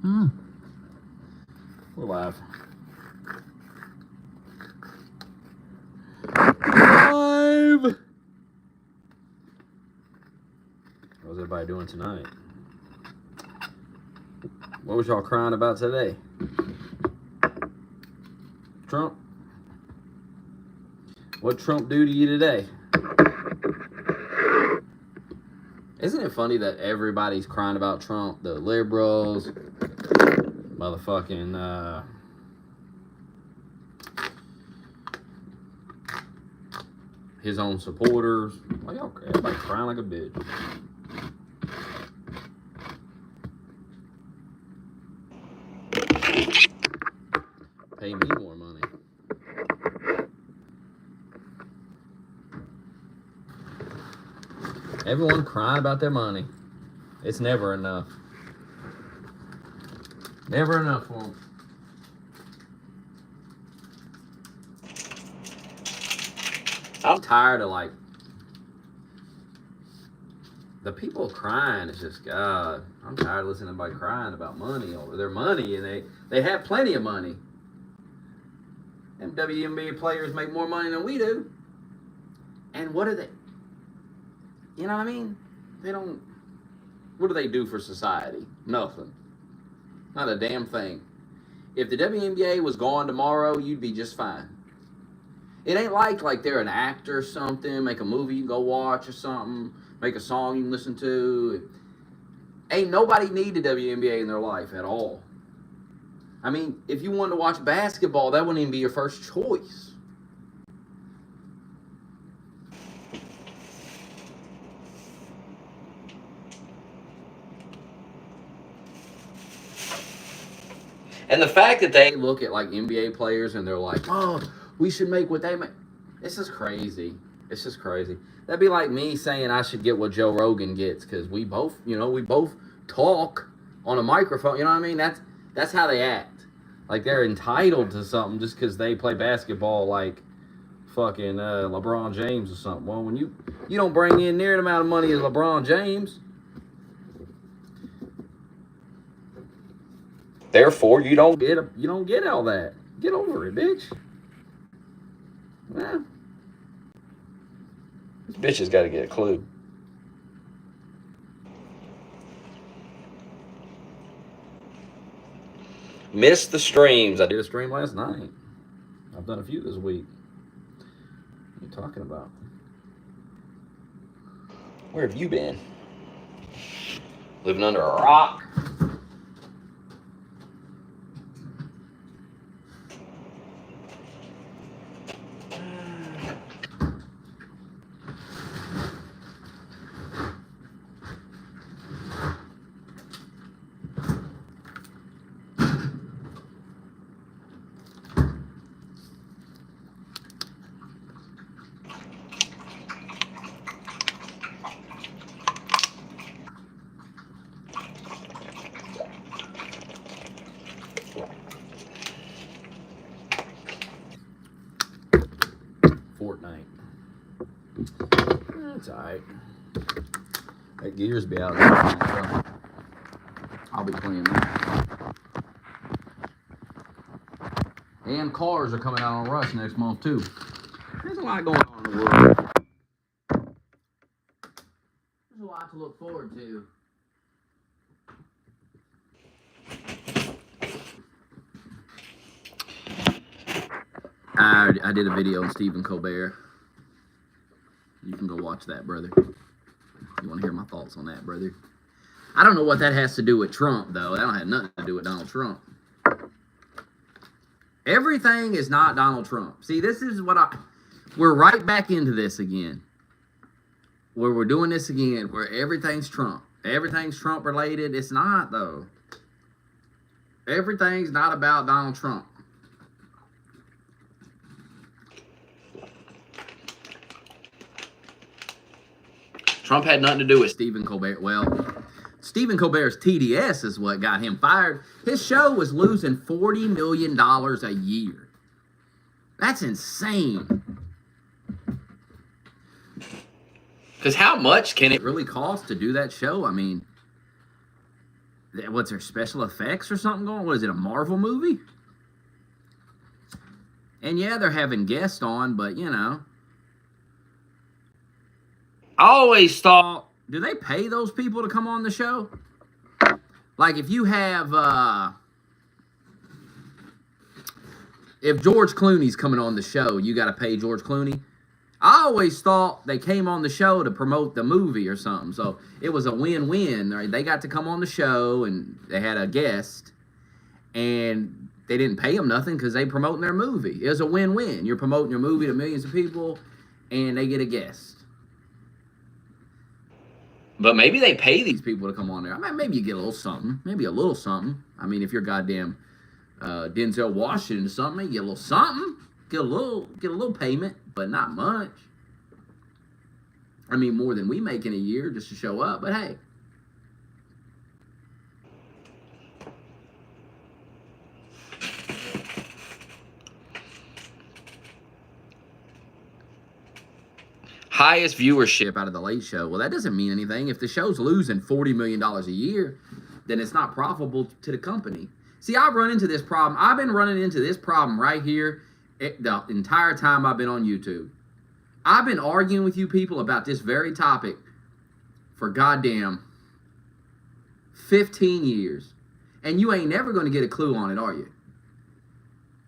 We're live. Live! How's everybody doing tonight? What was y'all crying about today? Trump? What Trump do to you today? Isn't it funny that everybody's crying about Trump? The liberals, motherfucking, his own supporters. Why y'all, everybody crying like a bitch? Pay me more money. Everyone crying about their money. It's never enough. Never enough for them. I'm tired of like the people crying. It's just God. I'm tired of listening to everybody crying about money over their money, and they have plenty of money. Them WNBA players make more money than we do. And what are they? You know what I mean? They don't. What do they do for society? Nothing. Not a damn thing. If the WNBA was gone tomorrow, you'd be just fine. It ain't like they're an actor or something, make a movie you can go watch or something, make a song you can listen to. Ain't nobody need the WNBA in their life at all. I mean, if you wanted to watch basketball, that wouldn't even be your first choice. And the fact that they look at like NBA players and they're like, oh, we should make what they make. It's just crazy. It's just crazy. That'd be like me saying I should get what Joe Rogan gets because we both talk on a microphone. You know what I mean? That's how they act. Like they're entitled to something just because they play basketball like fucking LeBron James or something. Well, when you don't bring in near the amount of money as LeBron James, therefore you don't get all that. Get over it, bitch. Well, this bitch has got to get a clue. Missed the streams. I did a stream last night. I've done a few this week. What are you talking about? Where have you been? Living under a rock? Fortnite. That's alright. That Gears be out there, so I'll be playing that. And cars are coming out on Rush next month too. There's a lot going on in the world. There's a lot to look forward to. I did a video on Stephen Colbert. You can go watch that, brother. You want to hear my thoughts on that, brother? I don't know what that has to do with Trump, though. That don't have nothing to do with Donald Trump. Everything is not Donald Trump. See, this is what we're right back into this again. Where we're doing this again, where everything's Trump. Everything's Trump related. It's not, though. Everything's not about Donald Trump. Trump had nothing to do with Stephen Colbert. Well, Stephen Colbert's TDS is what got him fired. His show was losing $40 million a year. That's insane. Because how much can it really cost to do that show? I mean, What's their special effects or something going? What is it, a Marvel movie? And yeah, they're having guests on, but you know, I always thought, do they pay those people to come on the show? Like if you have, if George Clooney's coming on the show, you got to pay George Clooney. I always thought they came on the show to promote the movie or something. So it was a win-win. Right? They got to come on the show and they had a guest, and they didn't pay them nothing because they promoting their movie. It was a win-win. You're promoting your movie to millions of people, and they get a guest. But maybe they pay these people to come on there. I mean, maybe you get a little something. Maybe a little something. I mean, if you're goddamn Denzel Washington or something, maybe you get a little something. Get a little payment, but not much. I mean, more than we make in a year just to show up. But hey. Highest viewership out of the Late Show. Well, that doesn't mean anything. If the show's losing $40 million a year, then it's not profitable to the company. See, I've run into this problem. I've been running into this problem right here the entire time I've been on YouTube. I've been arguing with you people about this very topic for goddamn 15 years. And you ain't never going to get a clue on it, are you?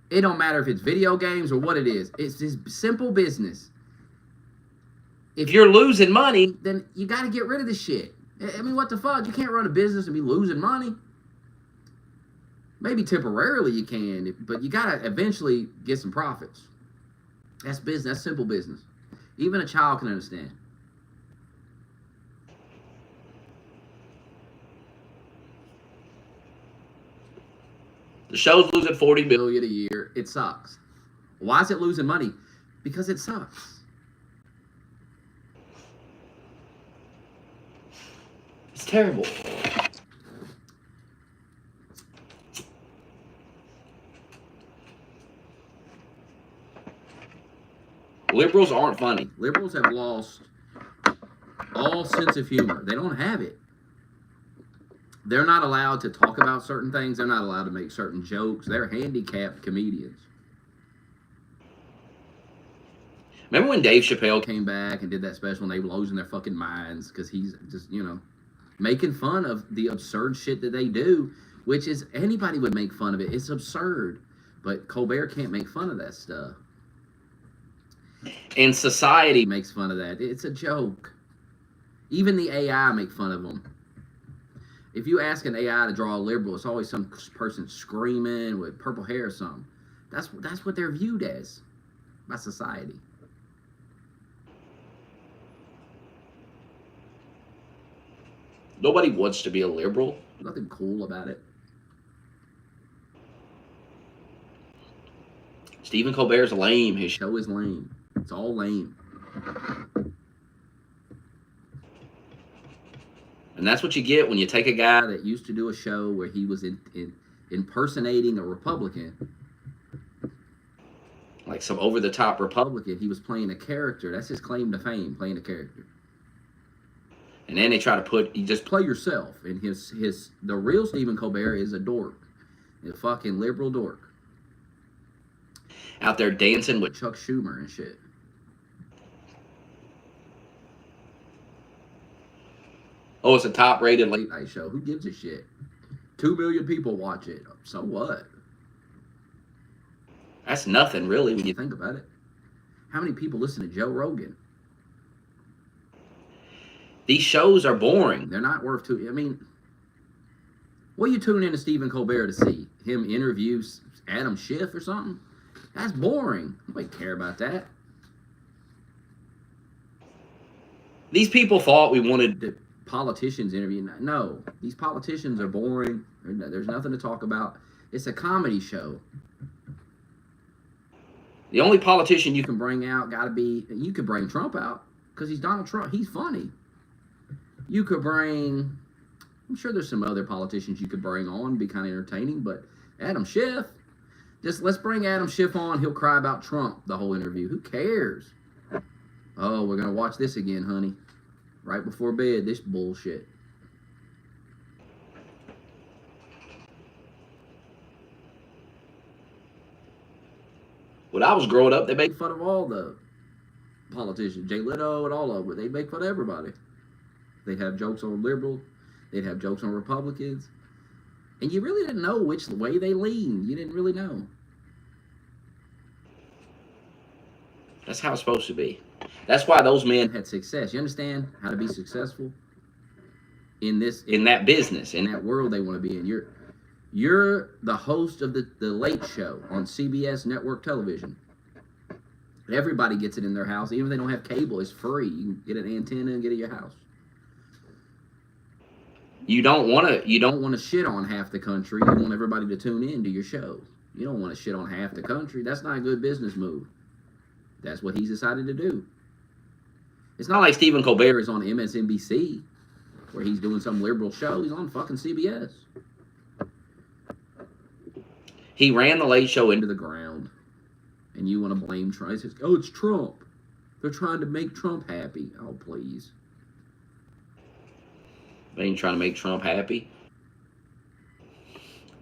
It don't matter if it's video games or what it is. It's just simple business. If you're losing money, then you got to get rid of this shit. I mean, what the fuck? You can't run a business and be losing money. Maybe temporarily you can, but you got to eventually get some profits. That's business. That's simple business. Even a child can understand. The show's losing $40 million a year. It sucks. Why is it losing money? Because it sucks. It's terrible. Liberals aren't funny. Liberals have lost all sense of humor. They don't have it. They're not allowed to talk about certain things. They're not allowed to make certain jokes. They're handicapped comedians. Remember when Dave Chappelle came back and did that special and they were losing their fucking minds because he's just, you know, making fun of the absurd shit that they do, which is, anybody would make fun of it. It's absurd. But Colbert can't make fun of that stuff. And society makes fun of that. It's a joke. Even the AI make fun of them. If you ask an AI to draw a liberal, it's always some person screaming with purple hair or something. That's what they're viewed as by society. Nobody wants to be a liberal. Nothing cool about it. Stephen Colbert's lame. His show is lame. It's all lame. And that's what you get when you take a guy that used to do a show where he was impersonating a Republican, like some over-the-top Republican. He was playing a character. That's his claim to fame, playing a character. And then they try to you just play yourself. And the real Stephen Colbert is a dork. A fucking liberal dork. Out there dancing with Chuck Schumer and shit. Oh, it's a top-rated late-night show. Who gives a shit? 2 million people watch it. So what? That's nothing, really, when you think about it. How many people listen to Joe Rogan? These shows are boring. They're not worth I mean, what you tune in to Stephen Colbert to see? Him interview Adam Schiff or something? That's boring. Nobody care about that. These people thought we wanted the politicians interview. No, these politicians are boring. There's nothing to talk about. It's a comedy show. The only politician you can bring out you could bring Trump out because he's Donald Trump. He's funny. You could bring, I'm sure there's some other politicians you could bring on, be kind of entertaining, but Adam Schiff, let's bring Adam Schiff on. He'll cry about Trump the whole interview. Who cares? Oh, we're going to watch this again, honey. Right before bed, this bullshit. When I was growing up, they made fun of all the politicians, Jay Leno and all of them. They make fun of everybody. They'd have jokes on liberals. They'd have jokes on Republicans. And you really didn't know which way they leaned. You didn't really know. That's how it's supposed to be. That's why those men had success. You understand how to be successful in that business, in that world they want to be in. You're the host of the Late Show on CBS network television. Everybody gets it in their house. Even if they don't have cable, it's free. You can get an antenna and get it in your house. You don't want to shit on half the country. You want everybody to tune in to your show. You don't want to shit on half the country. That's not a good business move. That's what he's decided to do. It's not like Stephen Colbert is on MSNBC where he's doing some liberal show. He's on fucking CBS. He ran the Late Show into the ground. And you want to blame Trump. He says, oh, it's Trump. They're trying to make Trump happy. Oh, please. They ain't trying to make Trump happy.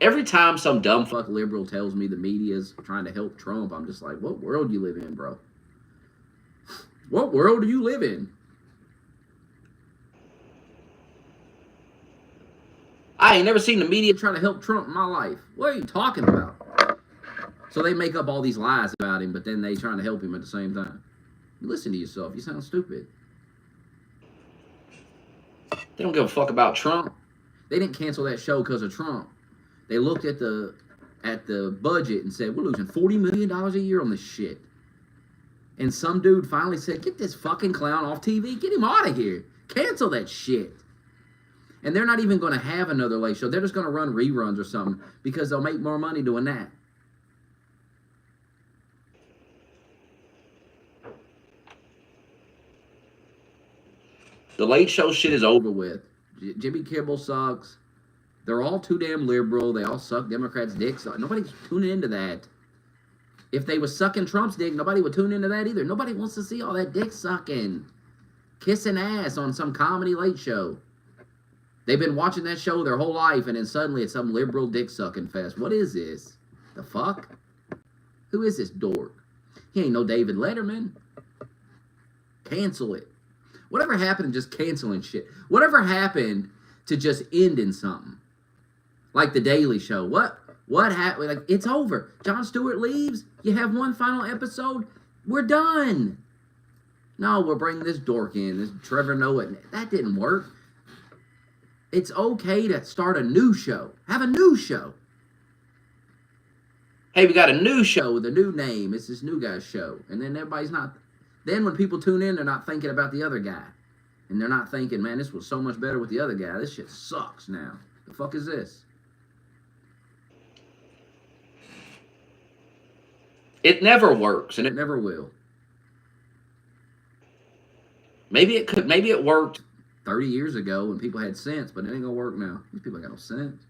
Every time some dumb fuck liberal tells me the media's trying to help Trump, I'm just like, what world do you live in, bro? What world do you live in? I ain't never seen the media try to help Trump in my life. What are you talking about? So they make up all these lies about him, but then they trying to help him at the same time. You listen to yourself. You sound stupid. They don't give a fuck about Trump. They didn't cancel that show because of Trump. They looked at the budget and said, we're losing $40 million a year on this shit. And some dude finally said, get this fucking clown off TV. Get him out of here. Cancel that shit. And they're not even going to have another Late Show. They're just going to run reruns or something because they'll make more money doing that. The Late Show shit is over with. Jimmy Kimmel sucks. They're all too damn liberal. They all suck Democrats' dicks. Nobody's tuning into that. If they was sucking Trump's dick, nobody would tune into that either. Nobody wants to see all that dick sucking. Kissing ass on some comedy Late Show. They've been watching that show their whole life, and then suddenly it's some liberal dick sucking fest. What is this? The fuck? Who is this dork? He ain't no David Letterman. Cancel it. Whatever happened to just canceling shit? Whatever happened to just ending something? Like The Daily Show. What happened? Like, it's over. Jon Stewart leaves. You have one final episode. We're done. No, we'll bring this dork in. This Trevor Noah. That didn't work. It's okay to start a new show. Have a new show. Hey, we got a new show with a new name. It's this new guy's show. And then everybody's not... Then when people tune in, they're not thinking about the other guy. And they're not thinking, man, this was so much better with the other guy. This shit sucks now. The fuck is this? It never works, and it never will. Maybe it could. Maybe it worked 30 years ago when people had sense, but it ain't gonna work now. These people ain't got no sense.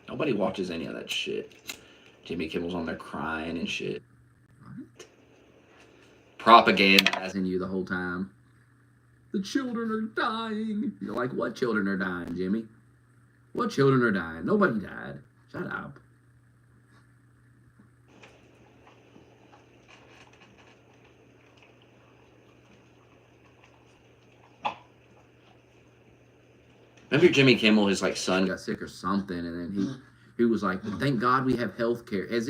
Nobody watches any of that shit. Jimmy Kimmel's on there crying and shit. What? Propagandizing you the whole time. The children are dying. You're like, what children are dying, Jimmy? What children are dying? Nobody died. Shut up. Remember Jimmy Kimmel, his like son got sick or something, and then he was like, thank God we have health care. As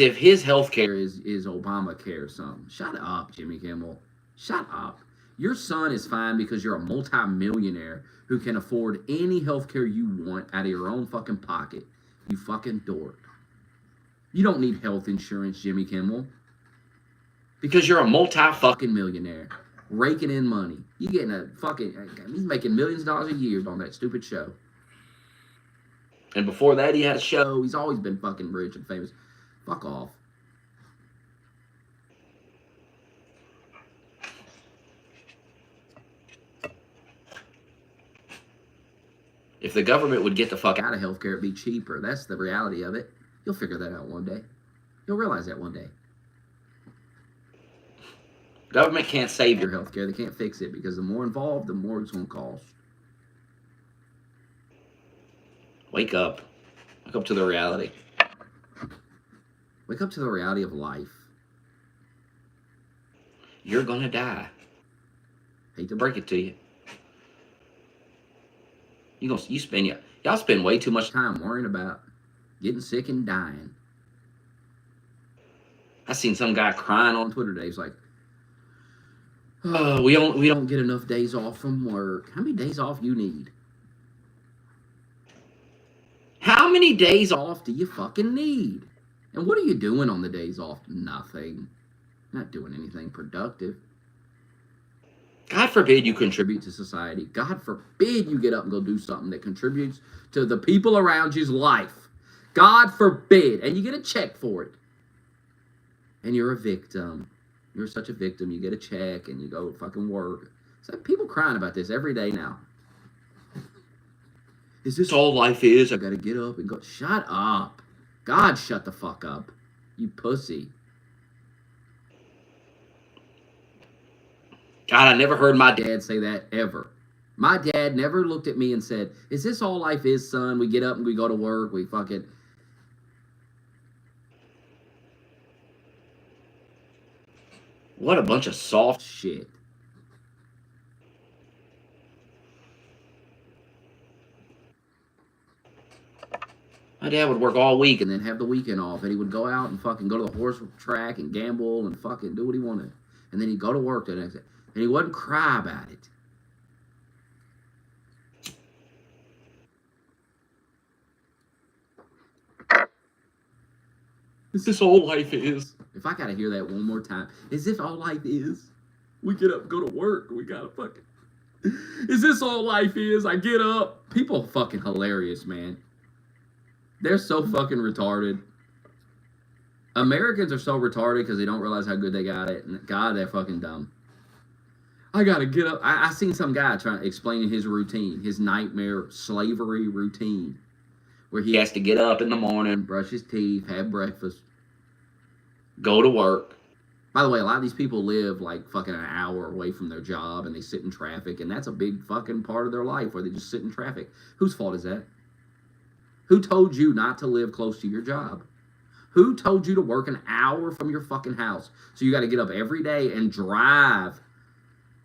if his health care is Obamacare or something. Shut up, Jimmy Kimmel. Shut up. Your son is fine because you're a multi-millionaire who can afford any health care you want out of your own fucking pocket. You fucking dork. You don't need health insurance, Jimmy Kimmel. Because you're a multi-fucking millionaire. Raking in money. You getting a fucking... He's making millions of dollars a year on that stupid show. And before that, he had a show. He's always been fucking rich and famous. Fuck off. If the government would get the fuck out of healthcare, it'd be cheaper. That's the reality of it. You'll figure that out one day. You'll realize that one day. Government can't save your health care. They can't fix it because the more involved, the more it's going to cost. Wake up. Wake up to the reality. Wake up to the reality of life. You're going to die. Hate to break it to you. Y'all spend way too much time worrying about getting sick and dying. I seen some guy crying on Twitter today. He's like, "Oh, we don't get enough days off from work. How many days off you need? How many days off do you fucking need? And what are you doing on the days off? Nothing. Not doing anything productive. God forbid you contribute to society. God forbid you get up and go do something that contributes to the people around you's life. God forbid. And you get a check for it. And you're a victim. You're such a victim. You get a check and you go fucking work. So people crying about this every day now. Is this all life is? I gotta get up and go. Shut up. God, shut the fuck up. You pussy. God, I never heard my dad say that ever. My dad never looked at me and said, is this all life is, son? We get up and we go to work. We fucking... What a bunch of soft shit. My dad would work all week and then have the weekend off. And he would go out and fucking go to the horse track and gamble and fucking do what he wanted. And then he'd go to work the next day. And he wouldn't cry about it. Is this all life is? If I gotta hear that one more time. Is this all life is? We get up and go to work. We gotta fucking... Is this all life is? I get up. People are fucking hilarious, man. They're so fucking retarded. Americans are so retarded because they don't realize how good they got it. And God, they're fucking dumb. I gotta get up. I seen some guy trying explaining his routine, his nightmare slavery routine, where he has to get up in the morning, brush his teeth, have breakfast, go to work. By the way, a lot of these people live like fucking an hour away from their job and they sit in traffic, and that's a big fucking part of their life where they just sit in traffic. Whose fault is that? Who told you not to live close to your job? Who told you to work an hour from your fucking house? So you got to get up every day and drive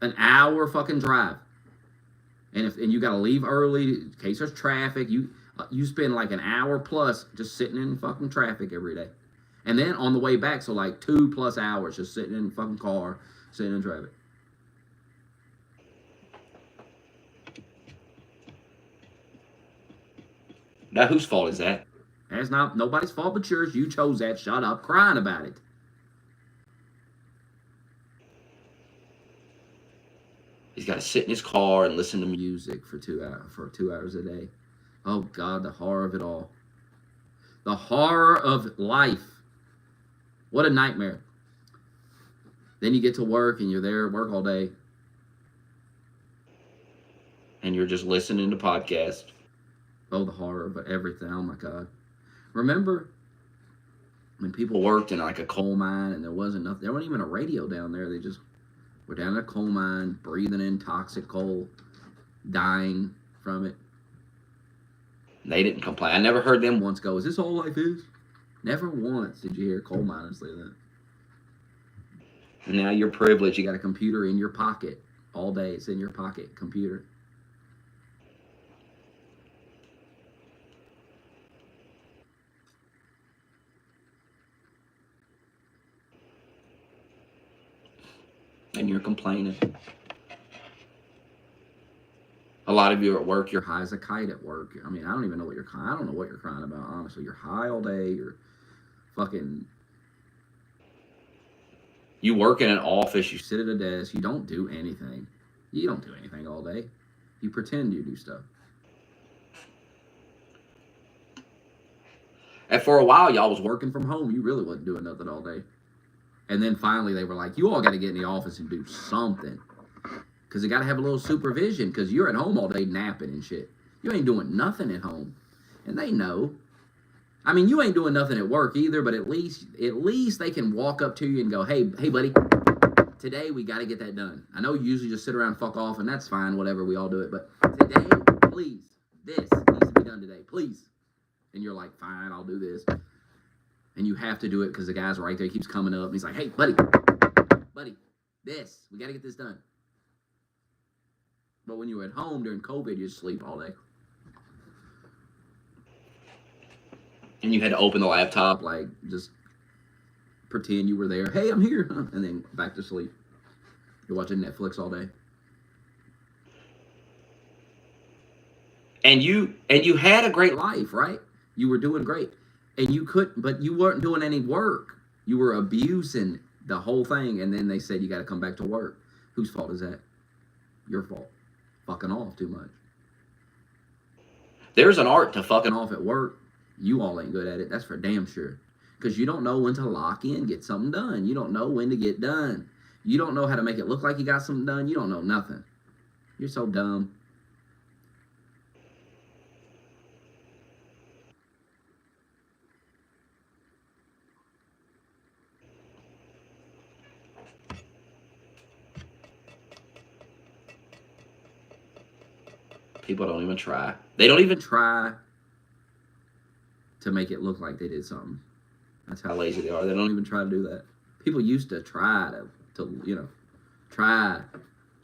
an hour fucking drive. And you got to leave early in case there's traffic. You spend like an hour plus just sitting in fucking traffic every day. And then on the way back, so like 2+ hours just sitting in the fucking car, sitting in traffic. Now, whose fault is that? That's not nobody's fault but yours. You chose that. Shut up crying about it. He's got to sit in his car and listen to music for 2 hours a day. Oh, God, the horror of it all. The horror of life. What a nightmare. Then you get to work and you're there at work all day. And you're just listening to podcasts. Oh, the horror of everything. Oh, my God. Remember when people worked in like a coal mine and there wasn't even a radio down there. They just were down in a coal mine, breathing in toxic coal, dying from it. They didn't complain. I never heard them once go, is this all life is? Never once did you hear coal miners say that. And now you're privileged. You got a computer in your pocket all day. It's in your pocket, computer. And you're complaining. A lot of you at work, you're high as a kite at work. I mean, I don't even know what you're crying. I don't know what you're crying about, honestly. You're high all day. You're fucking... You work in an office. You sit at a desk. You don't do anything. You don't do anything all day. You pretend you do stuff. And for a while, y'all was working from home. You really wasn't doing nothing all day. And then finally they were like, you all got to get in the office and do something. Because they got to have a little supervision because you're at home all day napping and shit. You ain't doing nothing at home. And they know. I mean, you ain't doing nothing at work either, but at least they can walk up to you and go, hey buddy, today we got to get that done. I know you usually just sit around and fuck off, and that's fine, whatever, we all do it. But today, please, this needs to be done today, please. And you're like, fine, I'll do this. And you have to do it because the guy's right there. He keeps coming up, and he's like, hey, buddy, this, we got to get this done. But when you were at home during COVID, you just sleep all day. And you had to open the laptop, like, just pretend you were there. Hey, I'm here. And then back to sleep. You're watching Netflix all day. And you had a great life, right? You were doing great. And you couldn't, but you weren't doing any work. You were abusing the whole thing. And then they said you got to come back to work. Whose fault is that? Your fault. Fucking off too much. There's an art to fucking off at work. You all ain't good at it. That's for damn sure. Because you don't know when to lock in, get something done. You don't know when to get done. You don't know how to make it look like you got something done. You don't know nothing. You're so dumb. People don't even try. They don't even try to make it look like they did something. That's how lazy they are. They don't even try to do that. People used to try to try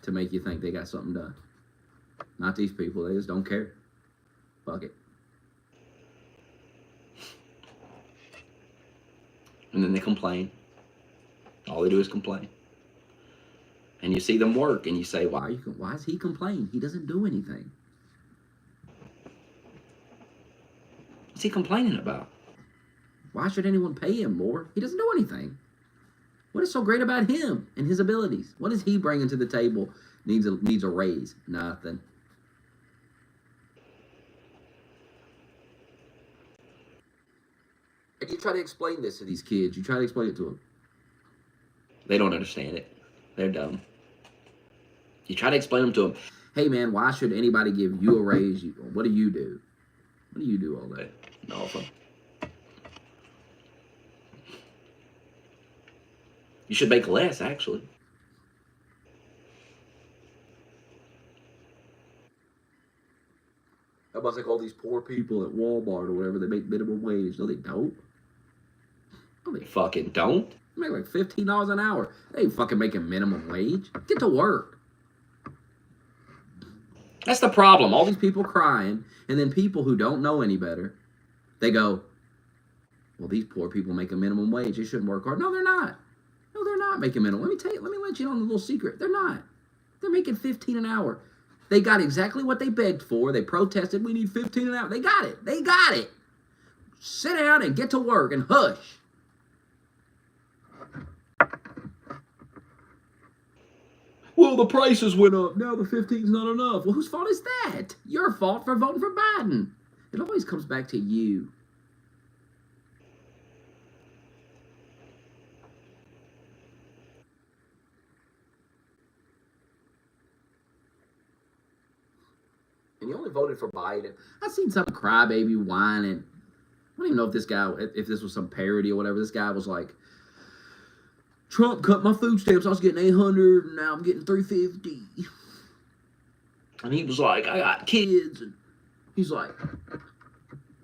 to make you think they got something done. Not these people. They just don't care. Fuck it. And then they complain. All they do is complain. And you see them work, and you say, why is he complaining? He doesn't do anything. What's he complaining about? Why should anyone pay him more? He doesn't do anything. What is so great about him and his abilities? What is he bringing to the table? Needs a raise? Nothing. And you try to explain this to these kids. You try to explain it to them. They don't understand it. They're dumb. You try to explain them to them. Hey, man, why should anybody give you a raise? What do you do? What do you do all day? Nothing. You should make less, actually. How about like all these poor people at Walmart or whatever, they make minimum wage? No, they don't. No, they fucking don't. They make like $15 an hour. They ain't fucking making minimum wage. Get to work. That's the problem. All these people crying, and then people who don't know any better, they go, well, these poor people make a minimum wage. They shouldn't work hard. No, they're not. No, they're not making minimum. Let me let you know a little secret. They're not. They're making $15 an hour. They got exactly what they begged for. They protested, we need $15 an hour. They got it. They got it. Sit down and get to work and hush. Well, the prices went up. Now the 15's not enough. Well, whose fault is that? Your fault for voting for Biden. It always comes back to you. And you only voted for Biden. I seen some crybaby whining. I don't even know if this was some parody or whatever. This guy was like, Trump cut my food stamps. I was getting $800, and now I'm getting $350. And he was like, I got kids, and he's like,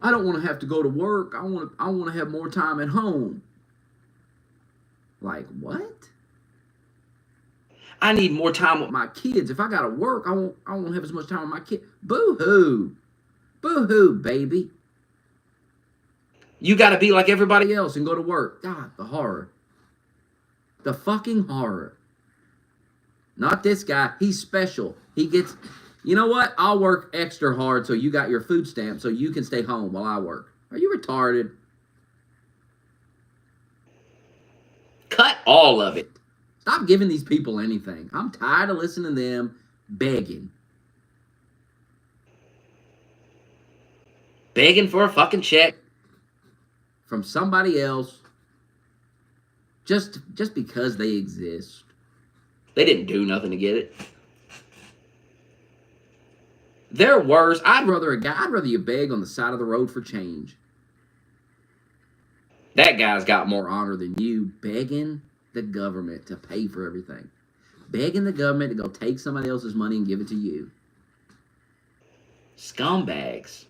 I don't want to have to go to work. I want to have more time at home. Like, what? I need more time with my kids. If I gotta work, I won't have as much time with my kids. Boo-hoo. Boo-hoo, baby. You gotta be like everybody else and go to work. God, the horror. The fucking horror. Not this guy. He's special. He gets, you know what? I'll work extra hard so you got your food stamp so you can stay home while I work. Are you retarded? Cut all of it. Stop giving these people anything. I'm tired of listening to them begging. Begging for a fucking check from somebody else just because they exist. They didn't do nothing to get it. They're worse. I'd rather you beg on the side of the road for change. That guy's got more honor than you begging the government to pay for everything. Begging the government to go take somebody else's money and give it to you. Scumbags.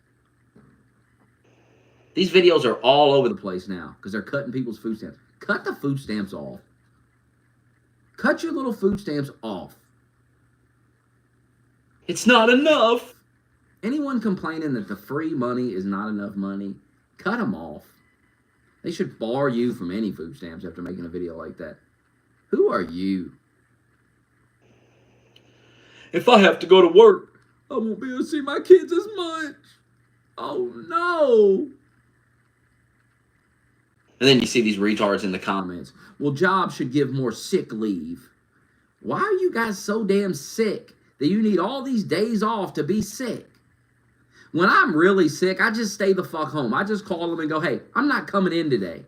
These videos are all over the place now because they're cutting people's food stamps. Cut the food stamps off. Cut your little food stamps off. It's not enough. Anyone complaining that the free money is not enough money, cut them off. They should bar you from any food stamps after making a video like that. Who are you? If I have to go to work, I won't be able to see my kids as much. Oh no. And then you see these retards in the comments. Well, jobs should give more sick leave. Why are you guys so damn sick that you need all these days off to be sick? When I'm really sick, I just stay the fuck home. I just call them and go, hey, I'm not coming in today.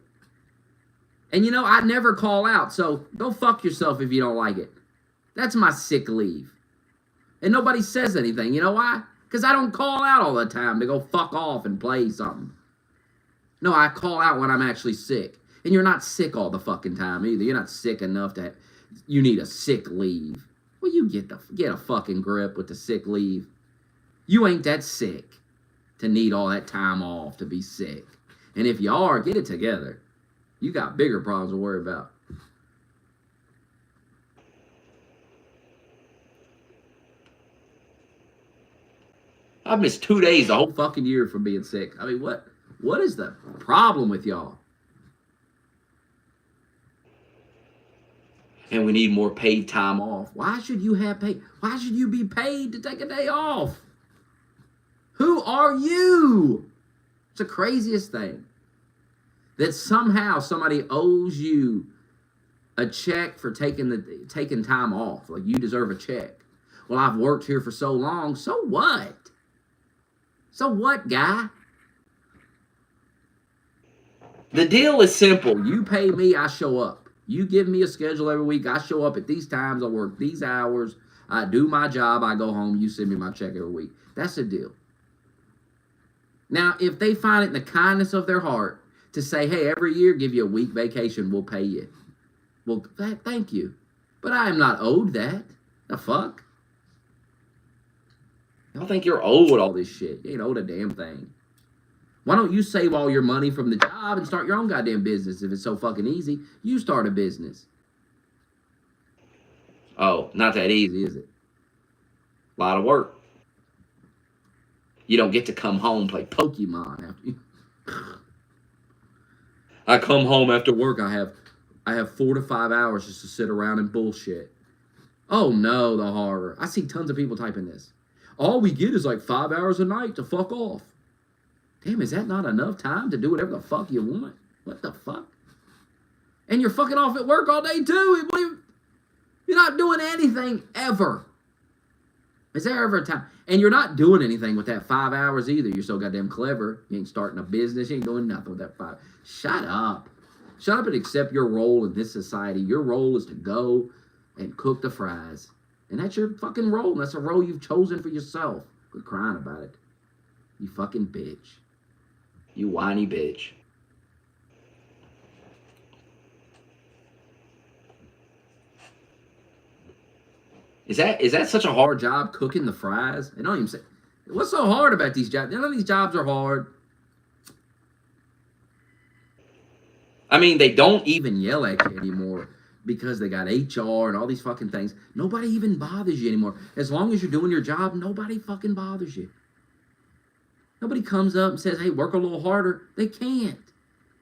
And you know, I never call out, so go fuck yourself if you don't like it. That's my sick leave. And nobody says anything. You know why? Because I don't call out all the time to go fuck off and play something. No, I call out when I'm actually sick. And you're not sick all the fucking time either. You're not sick enough to you need a sick leave. Well, you get a fucking grip with the sick leave. You ain't that sick to need all that time off to be sick. And if you are, get it together. You got bigger problems to worry about. I've missed 2 days the whole fucking year from being sick. I mean, what is the problem with y'all? And we need more paid time off. Why should you have paid? Why should you be paid to take a day off? Who are you? It's the craziest thing. That somehow somebody owes you a check for taking time off. Like you deserve a check. Well, I've worked here for so long. So what? So what, guy? The deal is simple. You pay me, I show up. You give me a schedule every week. I show up at these times. I work these hours. I do my job. I go home. You send me my check every week. That's the deal. Now, if they find it in the kindness of their heart to say, hey, every year, give you a week vacation, we'll pay you. Well, thank you. But I am not owed that. The fuck? Y'all think you're owed all this shit. You ain't owed a damn thing. Why don't you save all your money from the job and start your own goddamn business if it's so fucking easy? You start a business. Oh, not that easy, is it? A lot of work. You don't get to come home play Pokemon after you. I come home after work. I have 4 to 5 hours just to sit around and bullshit. Oh no, the horror. I see tons of people typing this. All we get is like 5 hours a night to fuck off. Damn, is that not enough time to do whatever the fuck you want? What the fuck? And you're fucking off at work all day too. You're not doing anything ever. Is there ever a time? And you're not doing anything with that 5 hours either. You're so goddamn clever. You ain't starting a business. You ain't doing nothing with that 5. Shut up. Shut up and accept your role in this society. Your role is to go and cook the fries. And that's your fucking role. And that's a role you've chosen for yourself. Quit crying about it. You fucking bitch. You whiny bitch. Is that such a hard job, cooking the fries? They don't even say. What's so hard about these jobs? None of these jobs are hard. I mean, they don't even yell at you anymore because they got HR and all these fucking things. Nobody even bothers you anymore. As long as you're doing your job, nobody fucking bothers you. Nobody comes up and says, hey, work a little harder. They can't.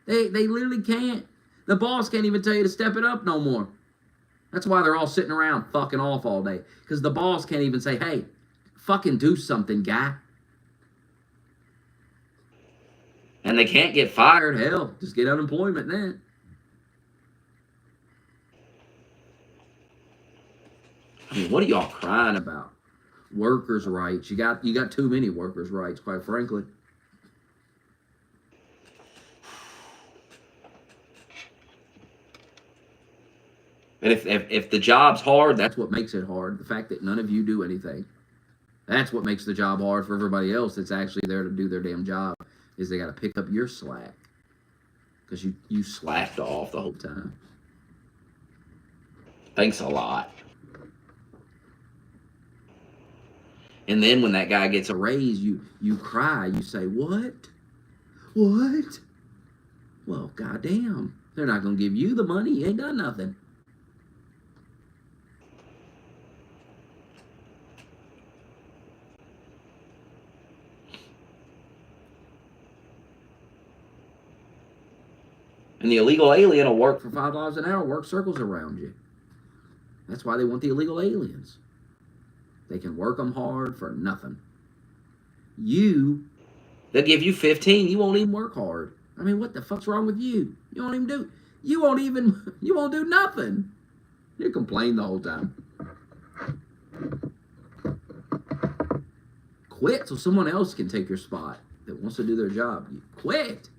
They literally can't. The boss can't even tell you to step it up no more. That's why they're all sitting around fucking off all day. Because the boss can't even say, hey, fucking do something, guy. And they can't get fired. Hell, just get unemployment then. I mean, what are y'all crying about? Workers' rights. You got too many workers' rights, quite frankly. And if the job's hard, that's what makes it hard. The fact that none of you do anything. That's what makes the job hard for everybody else that's actually there to do their damn job, is they got to pick up your slack. Because you slacked off the whole time. Thanks a lot. And then when that guy gets a raise, you cry. You say, what? What? Well, goddamn. They're not going to give you the money. You ain't done nothing. And the illegal alien will work for $5 an hour, work circles around you. That's why they want the illegal aliens. They can work them hard for nothing. They'll give you 15, you won't even work hard. I mean, what the fuck's wrong with you? You won't do nothing. You complain the whole time. Quit so someone else can take your spot that wants to do their job. You quit.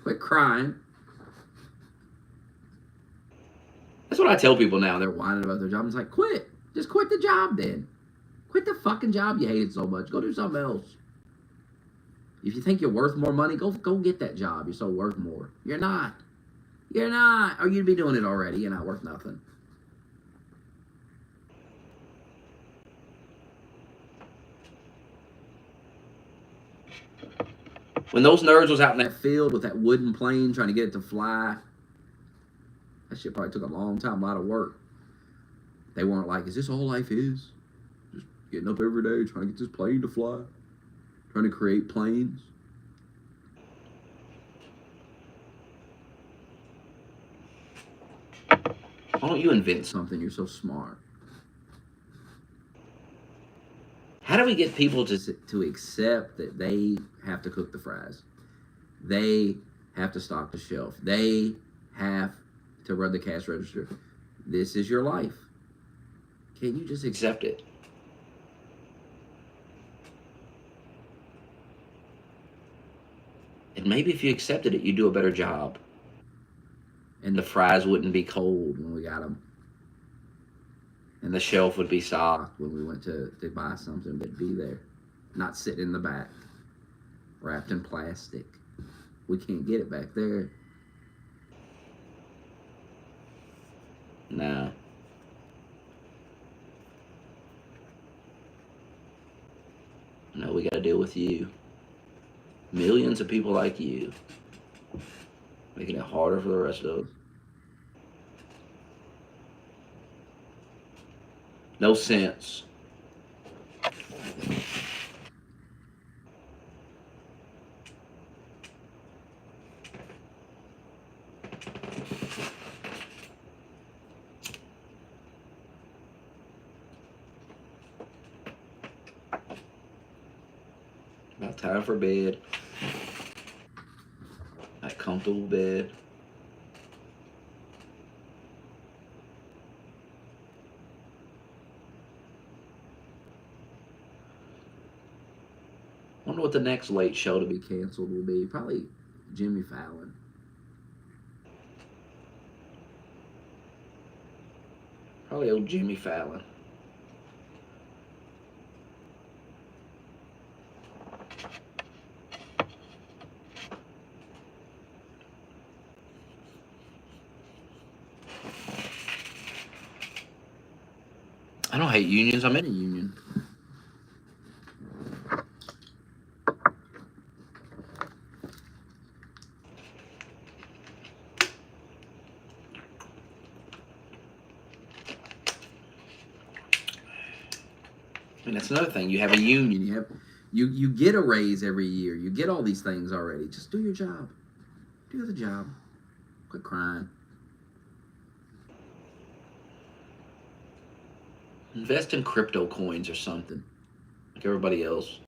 Quit crying. That's what I tell people now. They're whining about their job. It's like, quit. Just quit the job then. Quit the fucking job you hated so much. Go do something else. If you think you're worth more money, go get that job. You're so worth more. You're not. You're not. Or you'd be doing it already. You're not worth nothing. When those nerds was out in that field with that wooden plane trying to get it to fly, that shit probably took a long time, a lot of work. They weren't like, is this all life is? Just getting up every day, trying to get this plane to fly, trying to create planes. Why don't you invent something? You're so smart. How do we get people to accept that they have to cook the fries? They have to stock the shelf. They have to run the cash register. This is your life. Can you just accept it? And maybe if you accepted it, you'd do a better job. And the fries wouldn't be cold when we got them. And the shelf would be stocked when we went to buy something, but be there. Not sitting in the back, wrapped in plastic. We can't get it back there. No. No, we got to deal with you. Millions of people like you. Making it harder for the rest of us. No sense. About time for bed. That comfortable bed. I wonder what the next late show to be canceled will be. Probably Jimmy Fallon. Probably old Jimmy Fallon. I don't hate unions. I'm in a union. I mean, that's another thing. You have a union. You get a raise every year. You get all these things already. Just do your job. Do the job. Quit crying. Invest in crypto coins or something, like everybody else.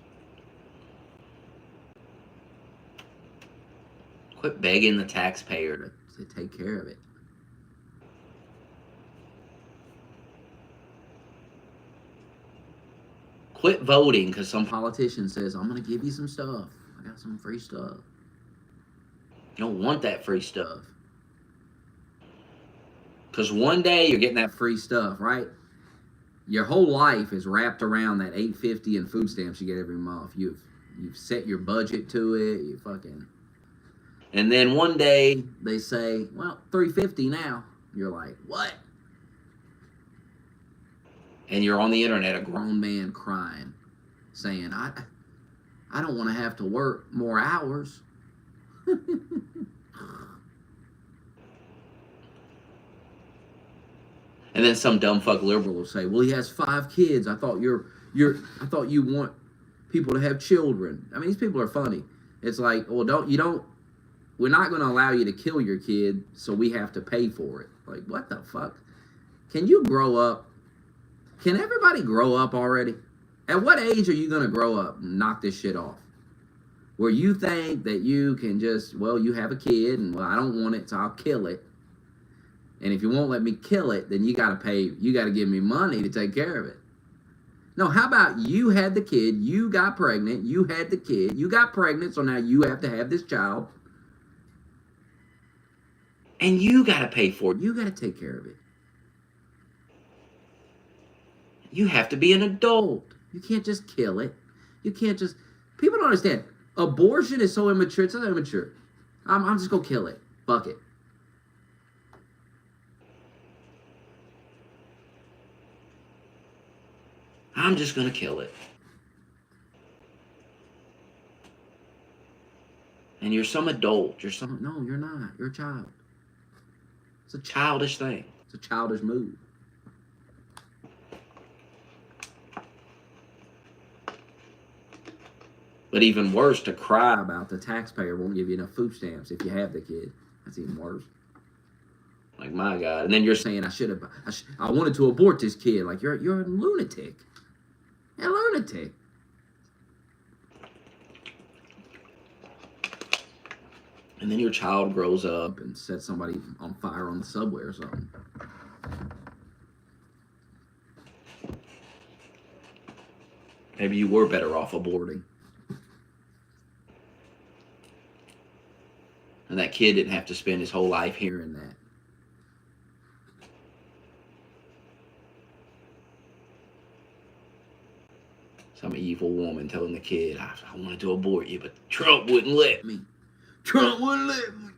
Quit begging the taxpayer to take care of it. Quit voting because some politician says, I'm going to give you some stuff. I got some free stuff. You don't want that free stuff. Because one day you're getting that free stuff, right? Your whole life is wrapped around that $8.50 in food stamps you get every month. You've set your budget to it. You fucking... And then one day they say, well, $3.50 now. You're like, what? And you're on the internet, a grown man crying, saying, I don't want to have to work more hours. And then some dumb fuck liberal will say, well, he has 5 kids. I thought I thought you want people to have children. I mean, these people are funny. It's like, well, we're not going to allow you to kill your kid, so we have to pay for it. Like, what the fuck? Can you grow up? Can everybody grow up already? At what age are you going to grow up and knock this shit off? Where you think that you can just, well, you have a kid, and, well, I don't want it, so I'll kill it. And if you won't let me kill it, then you got to give me money to take care of it. No, how about you had the kid, you got pregnant, you had the kid, you got pregnant, so now you have to have this child. And you got to pay for it. You got to take care of it. You have to be an adult. You can't just kill it. You can't just... People don't understand. Abortion is so immature. It's not immature. I'm just going to kill it. Fuck it. I'm just going to kill it. And you're some adult. No, you're not. You're a child. It's a childish thing. It's a childish move. But even worse, to cry about the taxpayer won't give you enough food stamps if you have the kid. That's even worse. Like, my God. And then you're saying, I wanted to abort this kid. Like, you're a lunatic. You're a lunatic. And then your child grows up and sets somebody on fire on the subway or something. Maybe you were better off aborting. And that kid didn't have to spend his whole life hearing that. Some evil woman telling the kid, I wanted to abort you, but Trump wouldn't let me. Trump wouldn't let me.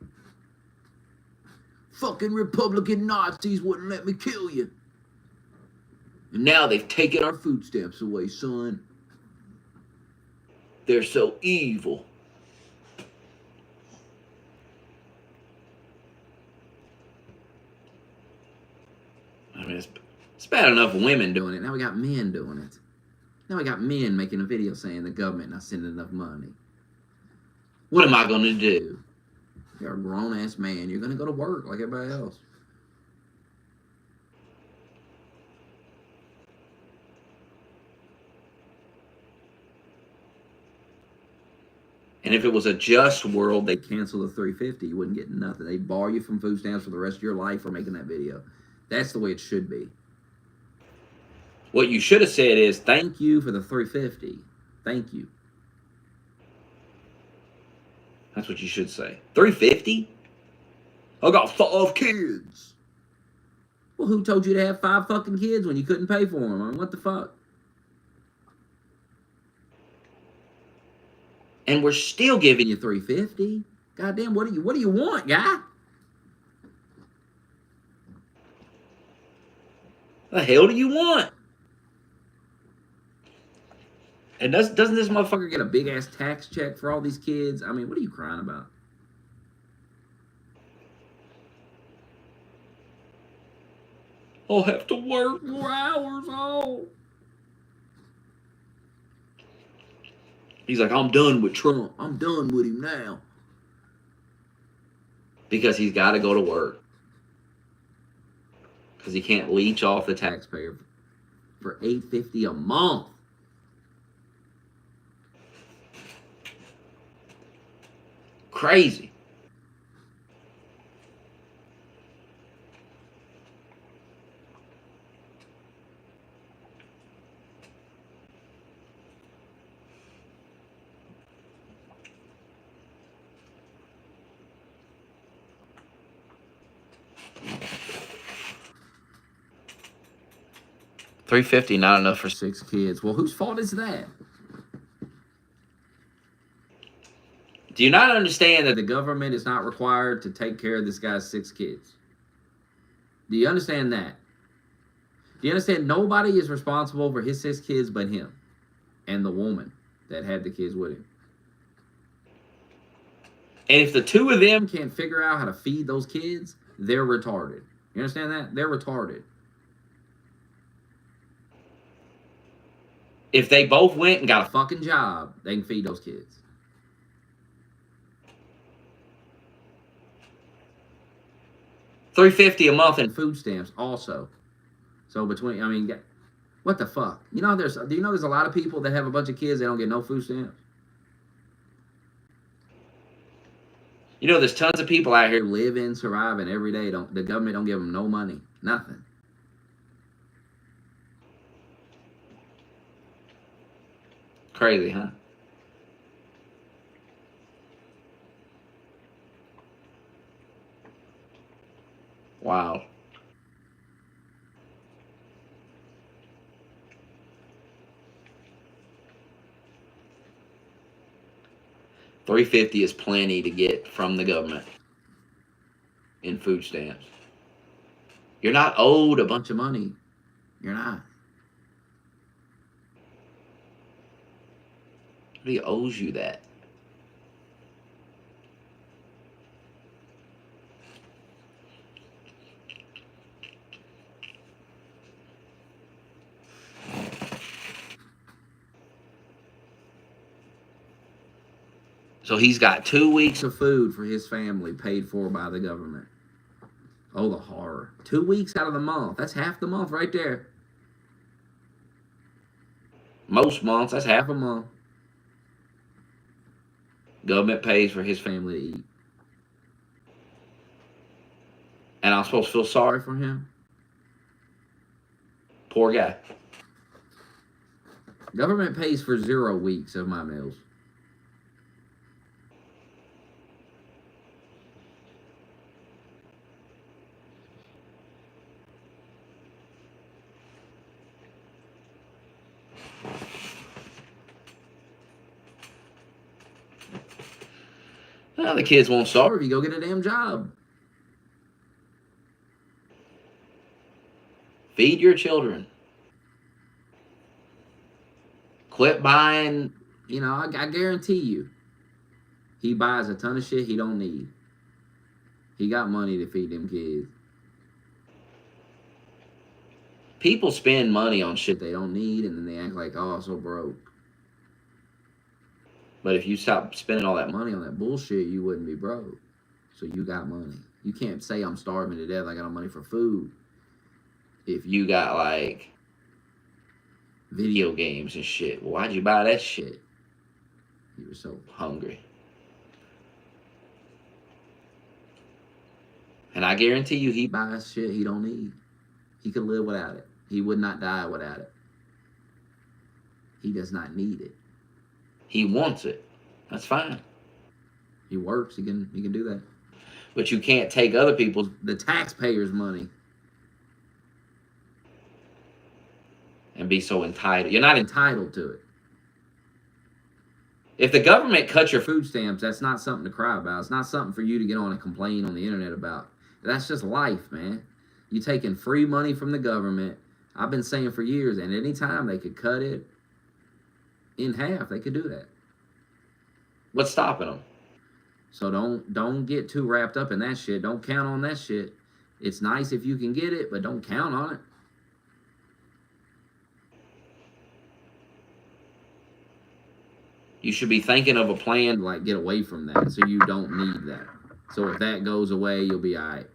Fucking Republican Nazis wouldn't let me kill you. And now they've taken our food stamps away, son. They're so evil. I mean, it's bad enough women doing it. Now we got men doing it. Now we got men making a video saying the government not sending enough money. What am I going to do? You're a grown-ass man. You're going to go to work like everybody else. And if it was a just world, they'd cancel the $350. You wouldn't get nothing. They'd bar you from food stamps for the rest of your life for making that video. That's the way it should be. What you should have said is, thank you for the $350. Thank you. That's what you should say. $350? I got 5 kids. Well, who told you to have 5 fucking kids when you couldn't pay for them? I mean, what the fuck? And we're still giving you $350. Goddamn, what do you want, guy? The hell do you want? And doesn't this motherfucker get a big ass tax check for all these kids? I mean, what are you crying about? I'll have to work more hours. Oh. He's like, I'm done with Trump. I'm done with him now. Because he's got to go to work. Because he can't leech off the taxpayer for $850 a month. Crazy. $350 not enough for 6 kids. Well, whose fault is that? Do you not understand that the government is not required to take care of this guy's 6 kids? Do you understand that? Do you understand? Nobody is responsible for his 6 kids but him and the woman that had the kids with him. And if the 2 of them can't figure out how to feed those kids, they're retarded. You understand that? They're retarded. If they both went and got a fucking job, they can feed those kids. $350 a month in food stamps also. So between, I mean, what the fuck? Do you know there's a lot of people that have a bunch of kids that don't get no food stamps? You know, there's tons of people out here living, surviving every day. The government don't give them no money, nothing. Crazy, huh? Wow. $350 is plenty to get from the government in food stamps. You're not owed a bunch of money. You're not. Nobody owes you that. So he's got 2 weeks of food for his family paid for by the government. Oh, the horror. 2 weeks out of the month. That's half the month right there. Most months, that's half a month. Government pays for his family to eat. And I'm supposed to feel sorry for him? Poor guy. Government pays for 0 weeks of my meals. Well, the kids won't starve. You go get a damn job. Feed your children. Quit buying, I guarantee you, he buys a ton of shit he don't need. He got money to feed them kids. People spend money on shit they don't need, and then they act like, oh, I'm so broke. But if you stop spending all that money on that bullshit, you wouldn't be broke. So you got money. You can't say I'm starving to death, I got no money for food. If you got, like, video games and shit. Well, why'd you buy that shit? You were so hungry. And I guarantee you he buys shit he don't need. He could live without it. He would not die without it. He does not need it. He wants it. That's fine. He works. He can do that. But you can't take other people's, the taxpayers' money, and be so entitled. You're not entitled to it. If the government cuts your food stamps, that's not something to cry about. It's not something for you to get on and complain on the internet about. That's just life, man. You're taking free money from the government. I've been saying for years, and anytime they could cut it in half, they could do that. What's stopping them? So don't get too wrapped up in that shit. Don't count on that shit. It's nice if you can get it, but don't count on it. You should be thinking of a plan to, like, get away from that, so you don't need that. So if that goes away, you'll be all right.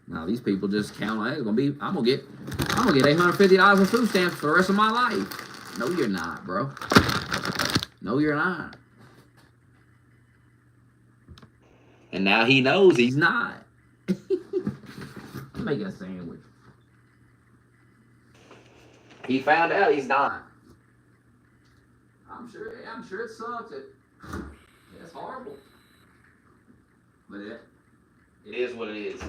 Now these people just count on it. I'm gonna get $850 in food stamps for the rest of my life. No, you're not, bro. No, you're not. And now he knows he's not. I'm making a sandwich. He found out he's not. I'm sure it sucks. It's horrible. But it is what it is.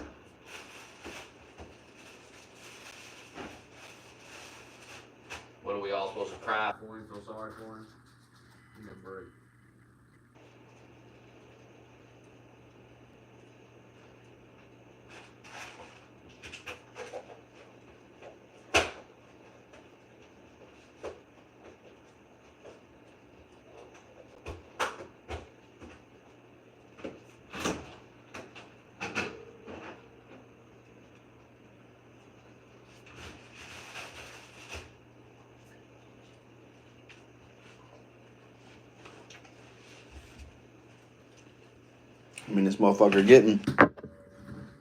What are we all supposed to cry for him, feel sorry for him? Give me a break. I mean, this motherfucker getting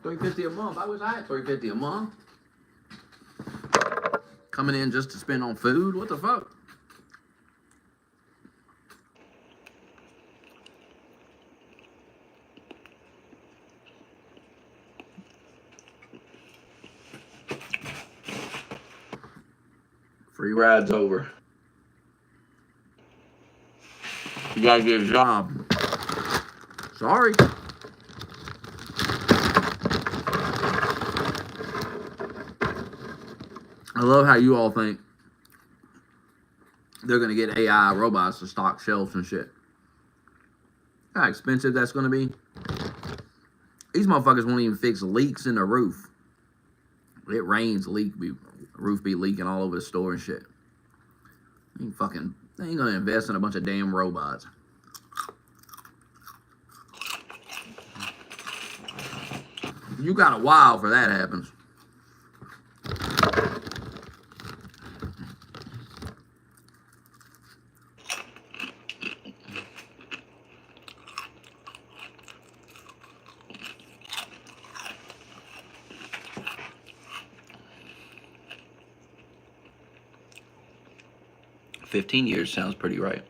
$350 a month. I wish I had $350 a month. Coming in just to spend on food? What the fuck? free rides over. You gotta get a job. Sorry. I love how you all think they're gonna get AI robots to stock shelves and shit. How expensive that's gonna be. These motherfuckers won't even fix leaks in the roof. It rains, roof be leaking all over the store and shit. They ain't gonna invest in a bunch of damn robots. You got a while for that happens. $15 sounds pretty right.